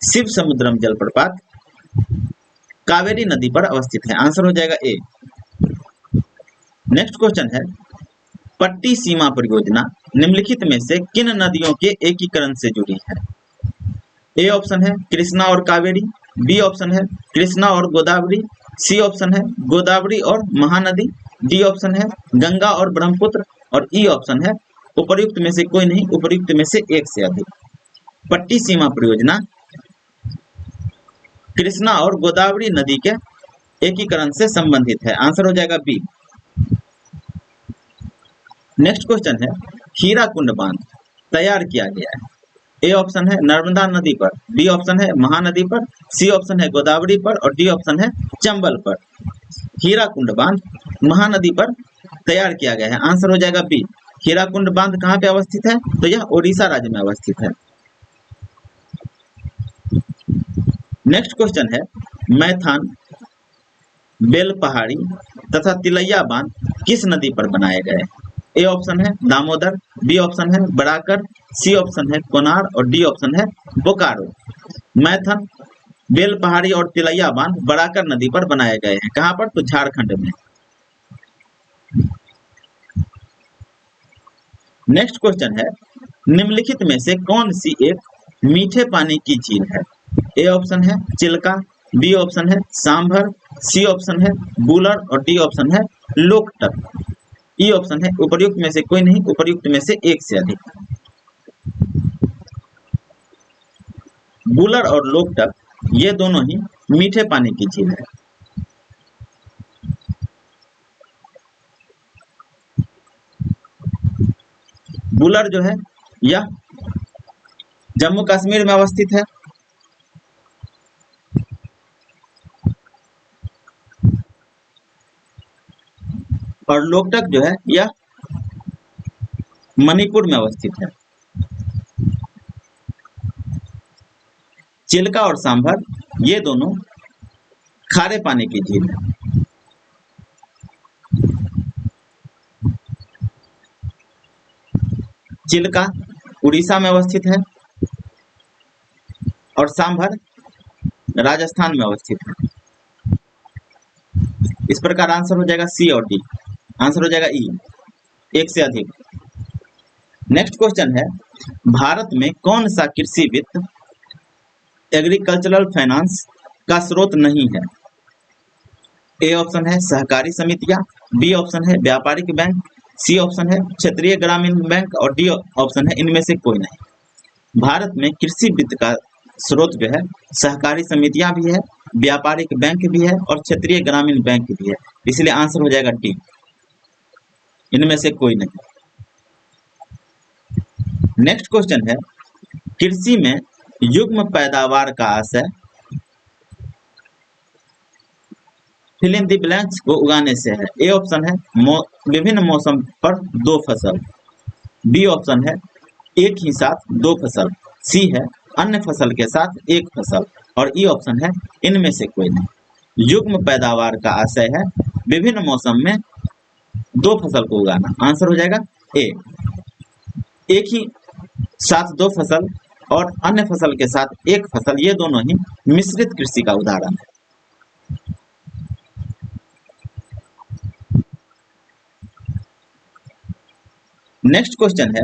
शिव समुद्रम जलप्रपात कावेरी नदी पर अवस्थित है। आंसर हो जाएगा ए। नेक्स्ट क्वेश्चन है, पट्टी सीमा परियोजना निम्नलिखित में से किन नदियों के एकीकरण से जुड़ी है। ए ऑप्शन है कृष्णा और कावेरी, बी ऑप्शन है कृष्णा और गोदावरी, सी ऑप्शन है गोदावरी और महानदी, डी ऑप्शन है गंगा और ब्रह्मपुत्र और ई ऑप्शन है उपर्युक्त में से कोई नहीं, उपर्युक्त में से एक से अधिक। पट्टी सीमा परियोजना कृष्णा और गोदावरी नदी के एकीकरण से संबंधित है। आंसर हो जाएगा बी। नेक्स्ट क्वेश्चन है, हीराकुंड बांध तैयार किया गया है। ए ऑप्शन है नर्मदा नदी पर, बी ऑप्शन है महानदी पर, सी ऑप्शन है गोदावरी पर और डी ऑप्शन है चंबल पर। हीराकुंड बांध महानदी पर तैयार किया गया है। आंसर हो जाएगा बी। हीराकुंड बांध कहाँ पे अवस्थित है, तो यह उड़ीसा राज्य में अवस्थित है। नेक्स्ट क्वेश्चन है, मैथान, बेलपहाड़ी तथा तिलैया बांध किस नदी पर बनाए गए। ए ऑप्शन है दामोदर, बी ऑप्शन है बराकर, सी ऑप्शन है कोनार और डी ऑप्शन है बोकारो। मैथन, बेलपहाड़ी और तिलैया बांध बराकर नदी पर बनाए गए हैं। कहां पर, तो झारखंड में। नेक्स्ट क्वेश्चन है, निम्नलिखित में से कौन सी एक मीठे पानी की झील है। ए ऑप्शन है चिल्का, बी ऑप्शन है सांभर, सी ऑप्शन है बुलर और डी ऑप्शन है लोकटक। ई ऑप्शन है उपर्युक्त में से कोई नहीं, उपर्युक्त में से एक से अधिक। बुलर और लोकटक ये दोनों ही मीठे पानी की झील है। बुलर जो है यह जम्मू कश्मीर में अवस्थित है। और लोकटक जो है यह मणिपुर में अवस्थित है। चिल्का और सांभर ये दोनों खारे पानी की झील है। चिल्का उड़ीसा में अवस्थित है और सांभर राजस्थान में अवस्थित है। इस प्रकार आंसर हो जाएगा सी और डी। आंसर हो जाएगा ई, एक से अधिक। नेक्स्ट क्वेश्चन है, भारत में कौन सा कृषि वित्त एग्रीकल्चरल फाइनेंस का स्रोत नहीं है। ए ऑप्शन है सहकारी समितियां, बी ऑप्शन है व्यापारिक बैंक, सी ऑप्शन है क्षेत्रीय ग्रामीण बैंक और डी ऑप्शन है इनमें से कोई नहीं। भारत में कृषि वित्त का स्रोत जो है सहकारी समितियां भी है, व्यापारिक बैंक भी है और क्षेत्रीय ग्रामीण बैंक भी है। इसलिए आंसर हो जाएगा डी, इनमें से कोई नहीं। नेक्स्ट क्वेश्चन है, कृषि में युग्म पैदावार का आशय फिल इन द ब्लैंक्स को उगाने से है। ए ऑप्शन है विभिन्न मौसम पर दो फसल, बी ऑप्शन है एक ही साथ दो फसल, सी है अन्य फसल के साथ एक फसल और ई ऑप्शन है इनमें से कोई नहीं। युग्म पैदावार का आशय है विभिन्न मौसम में दो फसल को उगाना। आंसर हो जाएगा ए, एक ही साथ दो फसल और अन्य फसल के साथ एक फसल, ये दोनों ही मिश्रित कृषि का उदाहरण है। नेक्स्ट क्वेश्चन है,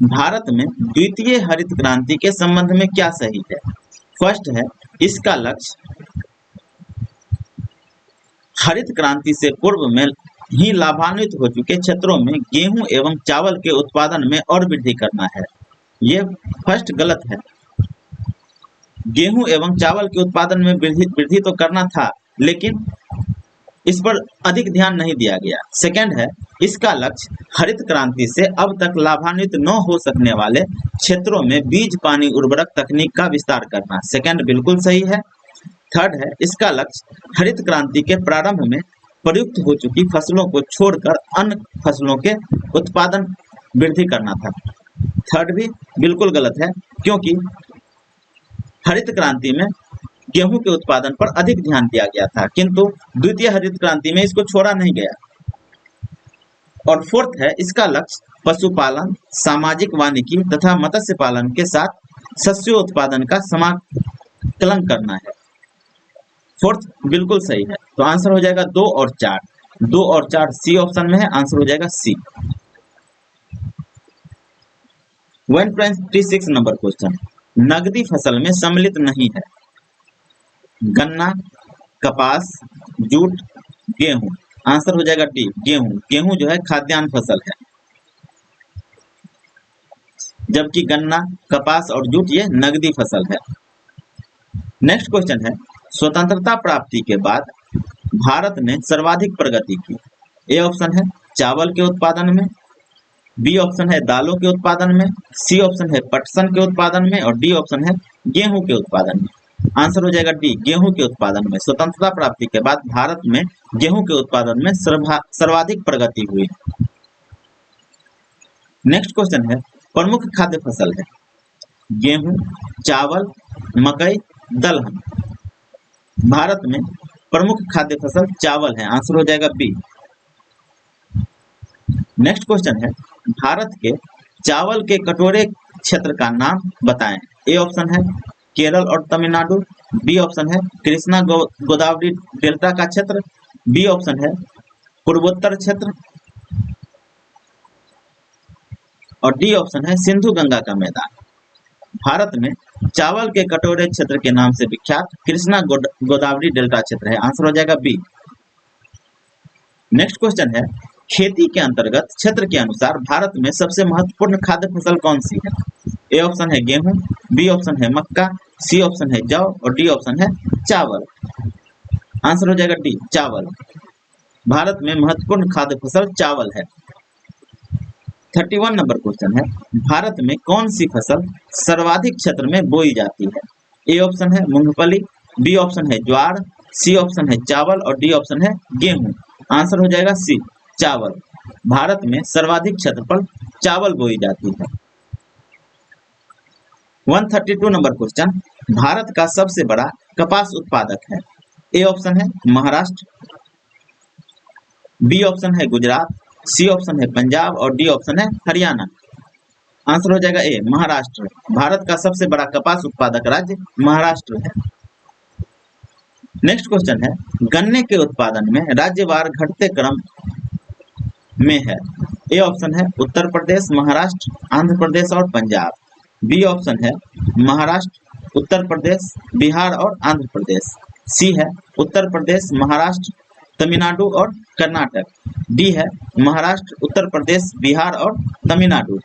भारत में द्वितीय हरित क्रांति के संबंध में क्या सही है। फर्स्ट है इसका लक्ष्य हरित क्रांति से पूर्व में ही लाभान्वित हो चुके क्षेत्रों में गेहूं एवं चावल के उत्पादन में और वृद्धि करना है। ये फर्स्ट गलत है। गेहूं एवं चावल के उत्पादन में वृद्धि तो करना था, लेकिन इस पर अधिक ध्यान नहीं दिया गया। सेकंड है, इसका लक्ष्य हरित क्रांति से अब तक लाभान्वित न हो सकने वाले क्षेत्रों में बीज पानी उर्वरक तकनीक का विस्तार करना। सेकंड बिल्कुल सही है। थर्ड है, इसका लक्ष्य हरित क्रांति के प्रारंभ में प्रयुक्त हो चुकी फसलों को छोड़कर अन्य फसलों के उत्पादन वृद्धि करना था। थर्ड भी बिल्कुल गलत है, क्योंकि हरित क्रांति में गेहूं के उत्पादन पर अधिक ध्यान दिया गया था, किंतु द्वितीय हरित क्रांति में इसको छोड़ा नहीं गया। और फोर्थ है, इसका लक्ष्य पशुपालन, सामाजिक वानिकी तथा मत्स्य पालन के साथ शस्योत्पादन का समाकलन करना है। फोर्थ बिल्कुल सही है। तो आंसर हो जाएगा 2 और 4। 2 और 4 सी ऑप्शन में है, आंसर हो जाएगा सी। 126 नंबर क्वेश्चन, नगदी फसल में सम्मिलित नहीं है गन्ना, कपास, जूट, गेहूं। आंसर हो जाएगा डी, गेहूं। गेहूं जो है खाद्यान्न फसल है, जबकि गन्ना, कपास और जूट ये नगदी फसल है। नेक्स्ट क्वेश्चन है, स्वतंत्रता प्राप्ति के बाद भारत ने सर्वाधिक प्रगति की। ए ऑप्शन है चावल के उत्पादन में, बी ऑप्शन है दालों के उत्पादन में, सी ऑप्शन है पटसन के उत्पादन में और डी ऑप्शन है गेहूं के उत्पादन में। आंसर हो जाएगा डी, गेहूं के उत्पादन में। स्वतंत्रता प्राप्ति के बाद भारत में गेहूं के उत्पादन में सर्वाधिक प्रगति हुई। नेक्स्ट क्वेश्चन है, प्रमुख खाद्य फसल है गेहूं, चावल, मकई, दलहन। भारत में प्रमुख खाद्य फसल चावल है, आंसर हो जाएगा बी। नेक्स्ट क्वेश्चन है, भारत के चावल के कटोरे क्षेत्र का नाम बताएं। ए ऑप्शन है केरल और तमिलनाडु, बी ऑप्शन है कृष्णा गोदावरी डेल्टा का क्षेत्र, बी ऑप्शन है पूर्वोत्तर क्षेत्र और डी ऑप्शन है सिंधु गंगा का मैदान। भारत में चावल के कटोरे क्षेत्र के नाम से विख्यात कृष्णा गोदावरी डेल्टा क्षेत्र है, आंसर हो जाएगा बी। नेक्स्ट क्वेश्चन है, खेती के अंतर्गत क्षेत्र के अनुसार भारत में सबसे महत्वपूर्ण खाद्य फसल कौन सी है। ए ऑप्शन है गेहूं, बी ऑप्शन है मक्का, सी ऑप्शन है जौ और डी ऑप्शन है चावल। आंसर हो जाएगा डी, चावल। भारत में महत्वपूर्ण खाद्य फसल चावल है। 31 नंबर क्वेश्चन है, भारत में कौन सी फसल सर्वाधिक क्षेत्र में बोई जाती है। ए ऑप्शन है मूंगफली, बी ऑप्शन है ज्वार, सी ऑप्शन है चावल और डी ऑप्शन है गेहूं। आंसर हो जाएगा सी, चावल। भारत में सर्वाधिक क्षेत्र पर चावल बोई जाती है। 132 नंबर क्वेश्चन, भारत का सबसे बड़ा कपास उत्पादक है। ए ऑप्शन है महाराष्ट्र, बी ऑप्शन है गुजरात, सी ऑप्शन है पंजाब और डी ऑप्शन है हरियाणा। आंसर हो जाएगा ए, महाराष्ट्र। भारत का सबसे बड़ा कपास उत्पादक राज्य महाराष्ट्र है। नेक्स्ट क्वेश्चन है, गन्ने के उत्पादन में राज्यवार घटते क्रम में है। ए ऑप्शन है उत्तर प्रदेश, महाराष्ट्र, आंध्र प्रदेश और पंजाब, बी ऑप्शन है महाराष्ट्र, उत्तर प्रदेश, बिहार और आंध्र प्रदेश, सी है उत्तर प्रदेश, महाराष्ट्र, तमिलनाडु और कर्नाटक, डी है महाराष्ट्र, उत्तर प्रदेश, बिहार और तमिलनाडु।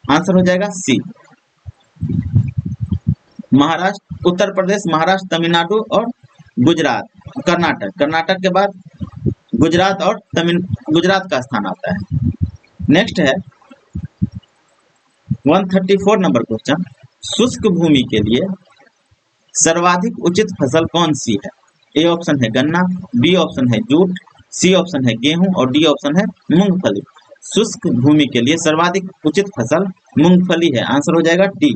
आंसर हो जाएगा सी, महाराष्ट्र, उत्तर प्रदेश, महाराष्ट्र, तमिलनाडु और गुजरात, कर्नाटक। कर्नाटक के बाद गुजरात और गुजरात का स्थान आता है। नेक्स्ट है 134 नंबर क्वेश्चन, शुष्क भूमि के लिए सर्वाधिक उचित फसल कौन सी है। ए ऑप्शन है गन्ना, बी ऑप्शन है जूट, सी ऑप्शन है गेहूं और डी ऑप्शन है मूंगफली। शुष्क भूमि के लिए सर्वाधिक उचित फसल मूंगफली है, आंसर हो जाएगा डी।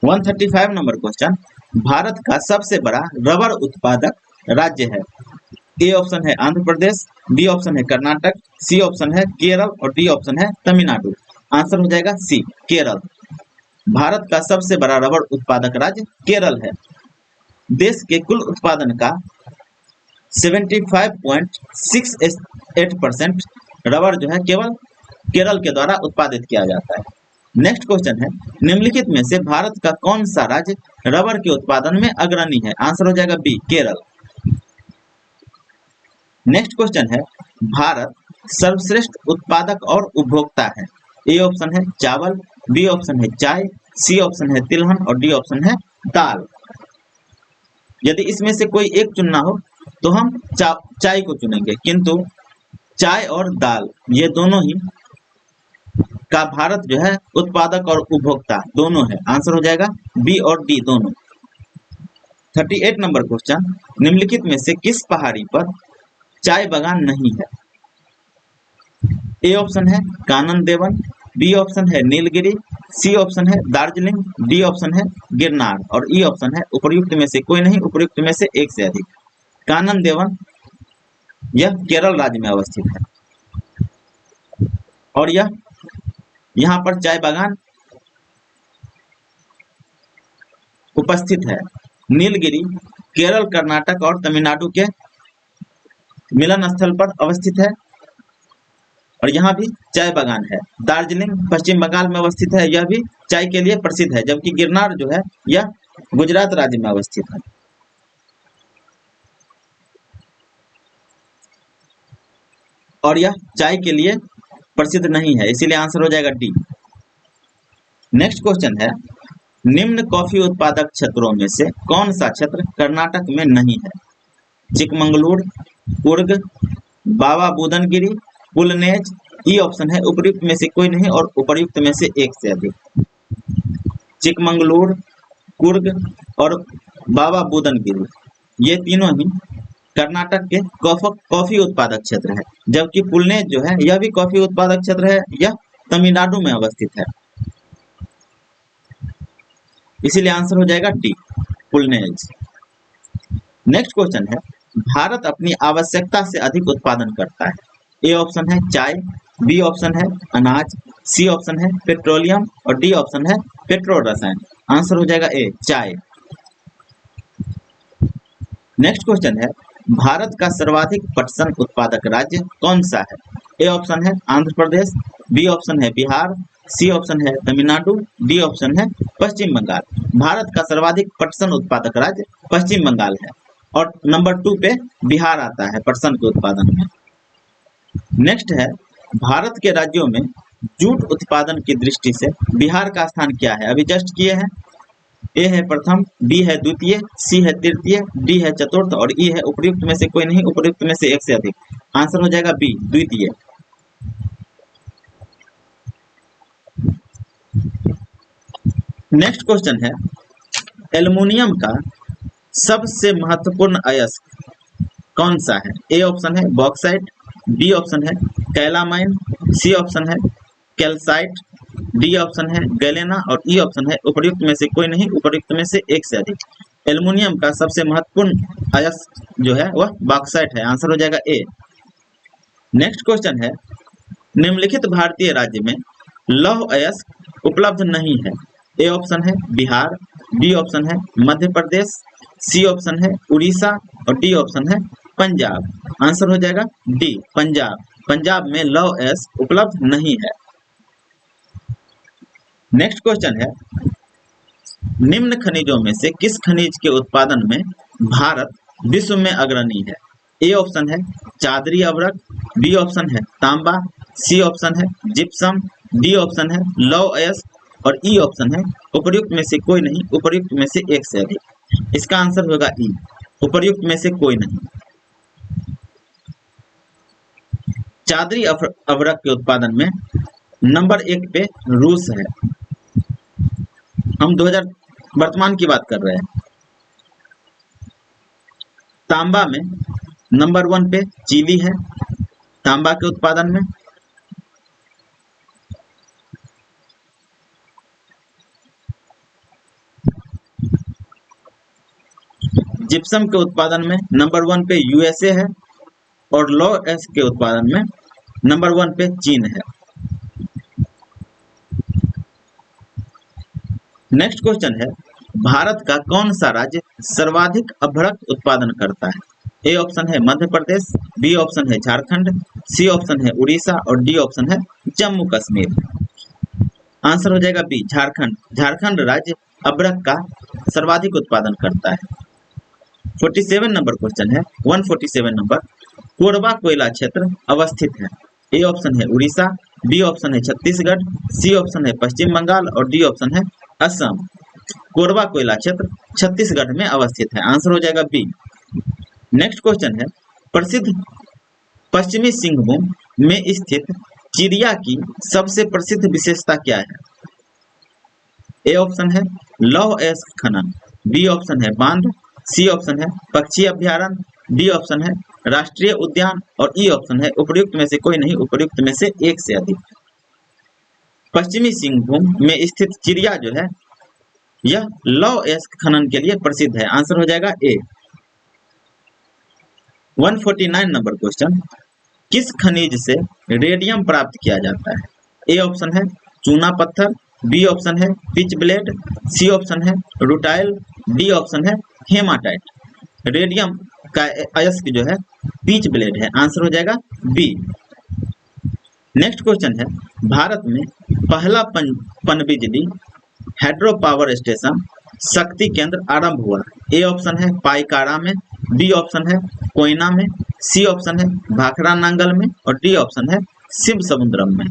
135 नंबर क्वेश्चन, भारत का सबसे बड़ा रबर उत्पादक राज्य है। ए ऑप्शन है आंध्र प्रदेश, बी ऑप्शन है कर्नाटक, सी ऑप्शन है केरल और डी ऑप्शन है तमिलनाडु। आंसर हो जाएगा सी, केरल। भारत का सबसे बड़ा रबर उत्पादक राज्य केरल है। देश के कुल उत्पादन का 75.68% रबर जो है केवल केरल के द्वारा उत्पादित किया जाता है। नेक्स्ट क्वेश्चन है, निम्नलिखित में से भारत का कौन सा राज्य रबर के उत्पादन में अग्रणी है। आंसर हो जाएगा बी, केरल। नेक्स्ट क्वेश्चन है, भारत सर्वश्रेष्ठ उत्पादक और उपभोक्ता है। ए ऑप्शन है चावल, बी ऑप्शन है चाय, सी ऑप्शन है तिलहन और डी ऑप्शन है दाल। यदि इसमें से कोई एक चुनना हो तो हम चाय को चुनेंगे, किंतु चाय और दाल ये दोनों ही का भारत जो है उत्पादक और उपभोक्ता दोनों है। आंसर हो जाएगा बी और डी दोनों। 38 नंबर क्वेश्चन, निम्नलिखित में से किस पहाड़ी पर चाय बागान नहीं है। ए ऑप्शन है कानन देवन, बी ऑप्शन है नीलगिरी, सी ऑप्शन है दार्जिलिंग, डी ऑप्शन है गिरनार और ई ऑप्शन है उपर्युक्त में से कोई नहीं, उपर्युक्त में से एक से अधिक। कानन देवन यह केरल राज्य में अवस्थित है और यह यहाँ पर चाय बागान उपस्थित है। नीलगिरी केरल, कर्नाटक और तमिलनाडु के मिलन स्थल पर अवस्थित है और यहाँ भी चाय बागान है। दार्जिलिंग पश्चिम बंगाल में अवस्थित है, यह भी चाय के लिए प्रसिद्ध है, जबकि गिरनार जो है यह गुजरात राज्य में अवस्थित है। और यह चाय के लिए प्रसिद्ध नहीं है, इसीलिए आंसर हो जाएगा डी। नेक्स्ट क्वेश्चन है, निम्न कॉफी उत्पादक क्षेत्रों में से कौन सा क्षेत्र कर्नाटक में नहीं है। चिकमंगलूर, कुर्ग, बाबा बुदनगिरी, पुलनेज, ई ऑप्शन है उपर्युक्त में से कोई नहीं और उपर्युक्त में से एक से अधिक। चिकमंगलूर, कुर्ग और बाबा बुदनगिरी ये तीनों ही कर्नाटक के कॉफी उत्पादक क्षेत्र है, जबकि पुलनेज जो है यह भी कॉफी उत्पादक क्षेत्र है, यह तमिलनाडु में अवस्थित है, इसीलिए आंसर हो जाएगा डी पुलनेज। नेक्स्ट क्वेश्चन है, भारत अपनी आवश्यकता से अधिक उत्पादन करता है। ए ऑप्शन है चाय, बी ऑप्शन है अनाज, सी ऑप्शन है पेट्रोलियम और डी ऑप्शन है पेट्रो रसायन। आंसर हो जाएगा ए चाय। नेक्स्ट क्वेश्चन है, भारत का सर्वाधिक पटसन उत्पादक राज्य कौन सा है। ए ऑप्शन है आंध्र प्रदेश, बी ऑप्शन है बिहार, सी ऑप्शन है तमिलनाडु, डी ऑप्शन है पश्चिम बंगाल। भारत का सर्वाधिक पटसन उत्पादक राज्य पश्चिम बंगाल है और नंबर 2 पे बिहार आता है पटसन के उत्पादन में। नेक्स्ट है, भारत के राज्यों में जूट उत्पादन की दृष्टि से बिहार का स्थान क्या है। अभी जस्ट किए हैं, ए है प्रथम, बी है द्वितीय, सी है तृतीय, डी है चतुर्थ और ई है उपर्युक्त में से कोई नहीं, उपर्युक्त में से एक से अधिक। आंसर हो जाएगा बी द्वितीय। नेक्स्ट क्वेश्चन है, एल्युमिनियम का सबसे महत्वपूर्ण अयस्क कौन सा है। ए ऑप्शन है बॉक्साइट, बी ऑप्शन है कैलामाइन, सी ऑप्शन है कैल्साइट, डी ऑप्शन है गैलेना और ई ऑप्शन है उपर्युक्त में से कोई नहीं, उपर्युक्त में से एक से अधिक। एल्युमिनियम का सबसे महत्वपूर्ण अयस्क जो है वह बॉक्साइट है। आंसर हो जाएगा ए। नेक्स्ट क्वेश्चन है, निम्नलिखित भारतीय राज्य में लौह अयस्क उपलब्ध नहीं है। ए ऑप्शन है बिहार, बी ऑप्शन है मध्य प्रदेश, सी ऑप्शन है उड़ीसा और डी ऑप्शन है पंजाब। आंसर हो जाएगा डी पंजाब। पंजाब में लौह अयस्क उपलब्ध नहीं है। नेक्स्ट क्वेश्चन है, निम्न खनिजों में से किस खनिज के उत्पादन में भारत विश्व में अग्रणी है। ए ऑप्शन है चादरी अवरक, बी ऑप्शन है तांबा, सी ऑप्शन है जिप्सम, डी ऑप्शन है लौह अयस्क और ई ऑप्शन है उपर्युक्त में से कोई नहीं, उपर्युक्त में से एक से अधिक। इसका आंसर होगा ई उपर्युक्त में से कोई नहीं। चादरी अवरक के उत्पादन में नंबर 1 पे रूस है। हम 2000 वर्तमान की बात कर रहे हैं। तांबा में नंबर 1 पे चिली है तांबा के उत्पादन में। जिप्सम के उत्पादन में नंबर 1 पे यूएसए है और लौह अयस्क के उत्पादन में नंबर 1 पे चीन है। नेक्स्ट क्वेश्चन है, भारत का कौन सा राज्य सर्वाधिक अभ्रक उत्पादन करता है। ए ऑप्शन है मध्य प्रदेश, बी ऑप्शन है झारखंड, सी ऑप्शन है उड़ीसा और डी ऑप्शन है जम्मू कश्मीर। आंसर हो जाएगा बी झारखंड। झारखंड राज्य अभ्रक का सर्वाधिक उत्पादन करता है। 47 नंबर क्वेश्चन है 147 नंबर, कोरबा कोयला क्षेत्र अवस्थित है? ए ऑप्शन है उड़ीसा, बी ऑप्शन है छत्तीसगढ़, सी ऑप्शन है पश्चिम बंगाल और डी ऑप्शन है असम। कोरबा कोयला क्षेत्र छत्तीसगढ़ में अवस्थित है। आंसर हो जाएगा बी। नेक्स्ट क्वेश्चन है, प्रसिद्ध पश्चिमी सिंहभूम में स्थित चिड़िया की सबसे प्रसिद्ध विशेषता क्या है? ए ऑप्शन है लौह अयस्क खनन, बी ऑप्शन है बांध, सी ऑप्शन है पक्षी अभ्यारण्य, डी ऑप्शन है राष्ट्रीय उद्यान और ई ऑप्शन है उपयुक्त में से कोई नहीं, उपयुक्त में से एक से अधिक। पश्चिमी सिंहभूम में स्थित चिड़िया जो है यह लौह अयस्क खनन के लिए प्रसिद्ध है। आंसर हो जाएगा ए। 149 नंबर क्वेश्चन, किस खनिज से रेडियम प्राप्त किया जाता है? ए ऑप्शन है चूना पत्थर, बी ऑप्शन है पिच ब्लेड, सी ऑप्शन है रूटाइल, डी ऑप्शन है हेमाटाइट। रेडियम का अयस्क जो है पिच ब्लेड है। आंसर हो जाएगा बी। नेक्स्ट क्वेश्चन है, भारत में पहला पनबिजली हाइड्रो पावर स्टेशन शक्ति केंद्र आरंभ हुआ? ए ऑप्शन है पाइकारा में, बी ऑप्शन है कोयना में, सी ऑप्शन है भाखड़ा नांगल में और डी ऑप्शन है शिव समुद्रम में।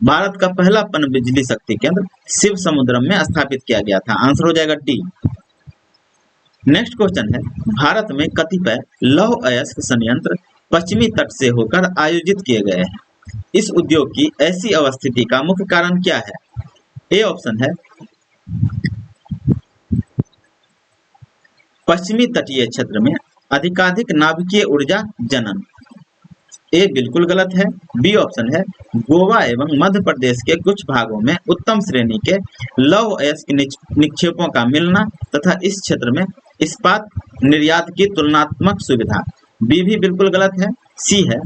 भारत का पहला पनबिजली शक्ति केंद्र शिव समुद्रम में स्थापित किया गया था। आंसर हो जाएगा डी। नेक्स्ट क्वेश्चन है, भारत में कतिपय लौह अयस्क संयंत्र पश्चिमी तट से होकर आयोजित किए गए हैं। इस उद्योग की ऐसी अवस्थिति का मुख्य कारण क्या है? ए ऑप्शन है पश्चिमी तटीय क्षेत्र में अधिकाधिक नाभिकीय ऊर्जा जनन। ए बिल्कुल गलत है। बी ऑप्शन है गोवा एवं मध्य प्रदेश के कुछ भागों में उत्तम श्रेणी के लौह अयस्क निक्षेपों का मिलना तथा इस क्षेत्र में इस्पात निर्यात की तुलनात्मक सुविधा। बी भी बिल्कुल गलत है। सी है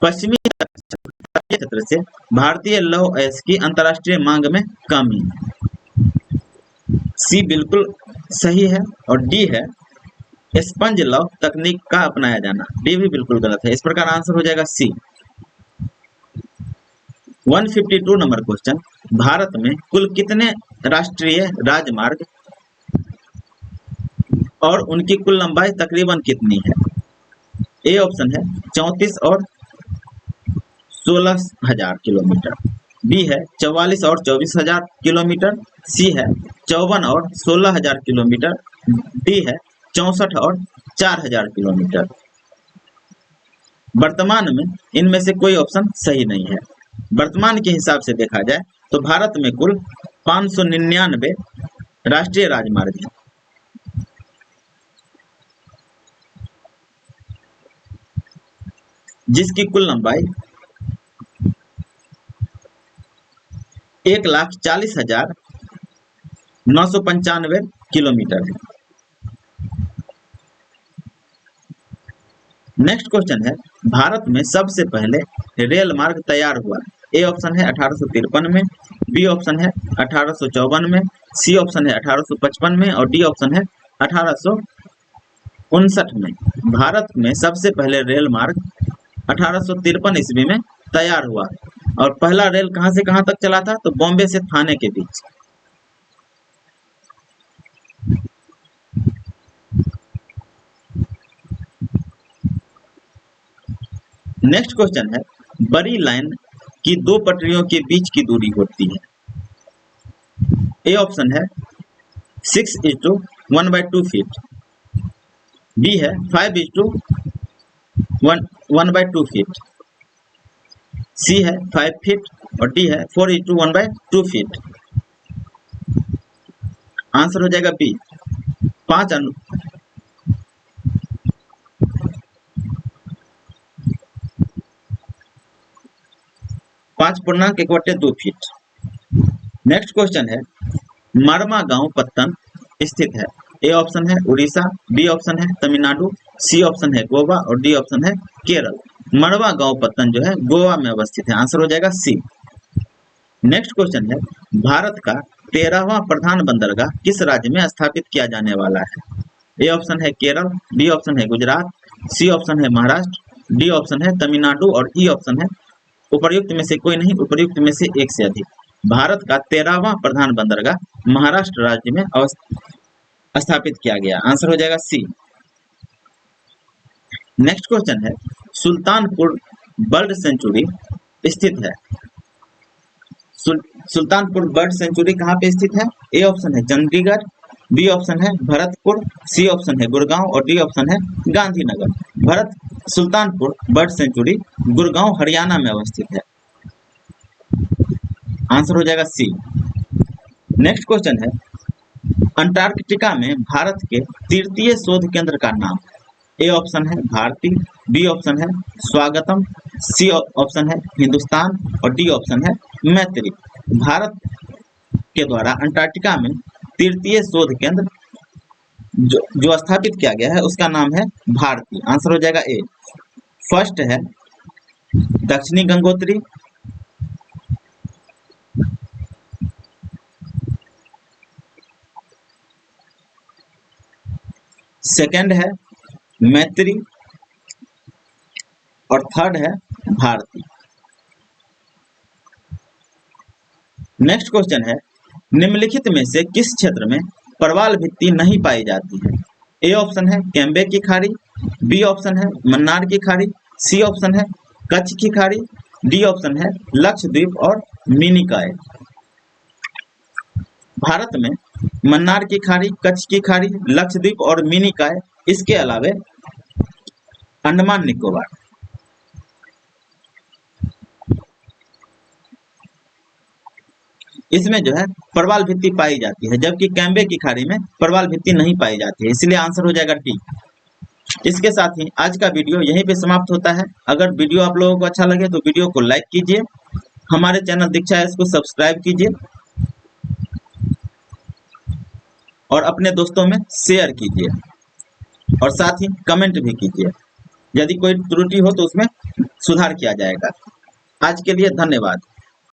पश्चिमी क्षेत्र से भारतीय लौह अयस्क की अंतर्राष्ट्रीय मांग में कमी। सी बिल्कुल सही है और डी है स्पंज लौह तकनीक का अपनाया जाना। डी भी बिल्कुल गलत है। इस प्रकार आंसर हो जाएगा सी। 152 नंबर क्वेश्चन, भारत में कुल कितने राष्ट्रीय राजमार्ग और उनकी कुल लंबाई तकरीबन कितनी है? ए ऑप्शन है 34 और 16,000 किलोमीटर, बी है 44 और 24,000 किलोमीटर, सी है 54 और 16,000 किलोमीटर, डी है 64 और 4,000 किलोमीटर। वर्तमान में इनमें से कोई ऑप्शन सही नहीं है। वर्तमान के हिसाब से देखा जाए तो भारत में कुल 599 राष्ट्रीय राजमार्ग हैं। जिसकी कुल लंबाई 1,40,995 किलोमीटर है। नेक्स्ट क्वेश्चन है, भारत में सबसे पहले रेल मार्ग तैयार हुआ? ए ऑप्शन है 1853 में, बी ऑप्शन है 1854 में, सी ऑप्शन है 1855 में और डी ऑप्शन है 1859 में। भारत में सबसे पहले रेल मार्ग 1853 ईस्वी में तैयार हुआ और पहला रेल कहां से कहां तक चला था? तो बॉम्बे से थाने के बीच। नेक्स्ट क्वेश्चन है, बड़ी लाइन की दो पटरियों के बीच की दूरी होती है? ए ऑप्शन है 6:1/2 फीट, बी है 5:1/2 फीट, सी है 5 फीट और डी है 4:1/2 फीट। आंसर हो जाएगा बी। 5.1/2 फीट। नेक्स्ट क्वेश्चन है, मरमा गांव पत्तन स्थित है? ए ऑप्शन है उड़ीसा, बी ऑप्शन है तमिलनाडु, सी ऑप्शन है गोवा और डी ऑप्शन है केरल। मड़वा गांव पत्तन जो है गोवा में अवस्थित है। आंसर हो जाएगा सी। नेक्स्ट क्वेश्चन है, भारत का 13वां प्रधान बंदरगाह किस राज्य में स्थापित किया जाने वाला है? ए ऑप्शन है केरल, बी ऑप्शन है गुजरात, सी ऑप्शन है महाराष्ट्र, डी ऑप्शन है तमिलनाडु और ई ऑप्शन है उपर्युक्त में से कोई नहीं, उपयुक्त में से एक से अधिक। भारत का 13वां प्रधान बंदरगाह महाराष्ट्र राज्य में स्थापित किया गया। आंसर हो जाएगा सी। नेक्स्ट क्वेश्चन है, सुल्तानपुर बर्ड सेंचुरी स्थित है? सुल्तानपुर बर्ड सेंचुरी कहाँ पे स्थित है? ए ऑप्शन है चंडीगढ़, बी ऑप्शन है भरतपुर, सी ऑप्शन है गुड़गांव और डी ऑप्शन है गांधीनगर। सुल्तानपुर बर्ड सेंचुरी गुड़गांव हरियाणा में अवस्थित है। आंसर हो जाएगा सी। नेक्स्ट क्वेश्चन है, अंटार्कटिका में भारत के तृतीय शोध केंद्र का नाम? ए ऑप्शन है भारती, बी ऑप्शन है स्वागतम, सी ऑप्शन है हिंदुस्तान और डी ऑप्शन है मैत्री। भारत के द्वारा अंटार्कटिका में तृतीय शोध केंद्र जो स्थापित किया गया है उसका नाम है भारती। आंसर हो जाएगा ए। फर्स्ट है दक्षिणी गंगोत्री, सेकंड है मैत्री और थर्ड है भारती। नेक्स्ट क्वेश्चन है, निम्नलिखित में से किस क्षेत्र में प्रवाल भित्ति नहीं पाई जाती है? ए ऑप्शन है कैम्बे की खाड़ी, बी ऑप्शन है मन्नार की खाड़ी, सी ऑप्शन है कच्छ की खाड़ी, डी ऑप्शन है लक्षद्वीप और मिनिकॉय। भारत में मन्नार की खाड़ी, कच्छ की खाड़ी, लक्षद्वीप और मिनिकॉय, इसके अलावे अंडमान निकोबार। इसमें जो है प्रवाल भित्ति पाई जाती है, जबकि कैम्बे की खाड़ी में प्रवाल भित्ति नहीं पाई जाती है, इसलिए आंसर हो जाएगा डी। इसके साथ ही आज का वीडियो यहीं पे समाप्त होता है। अगर वीडियो आप लोगों को अच्छा लगे तो वीडियो को लाइक कीजिए, हमारे चैनल दीक्षा एस को सब्सक्राइब कीजिए और अपने दोस्तों में शेयर कीजिए और साथ ही कमेंट भी कीजिए। यदि कोई त्रुटि हो तो उसमें सुधार किया जाएगा। आज के लिए धन्यवाद।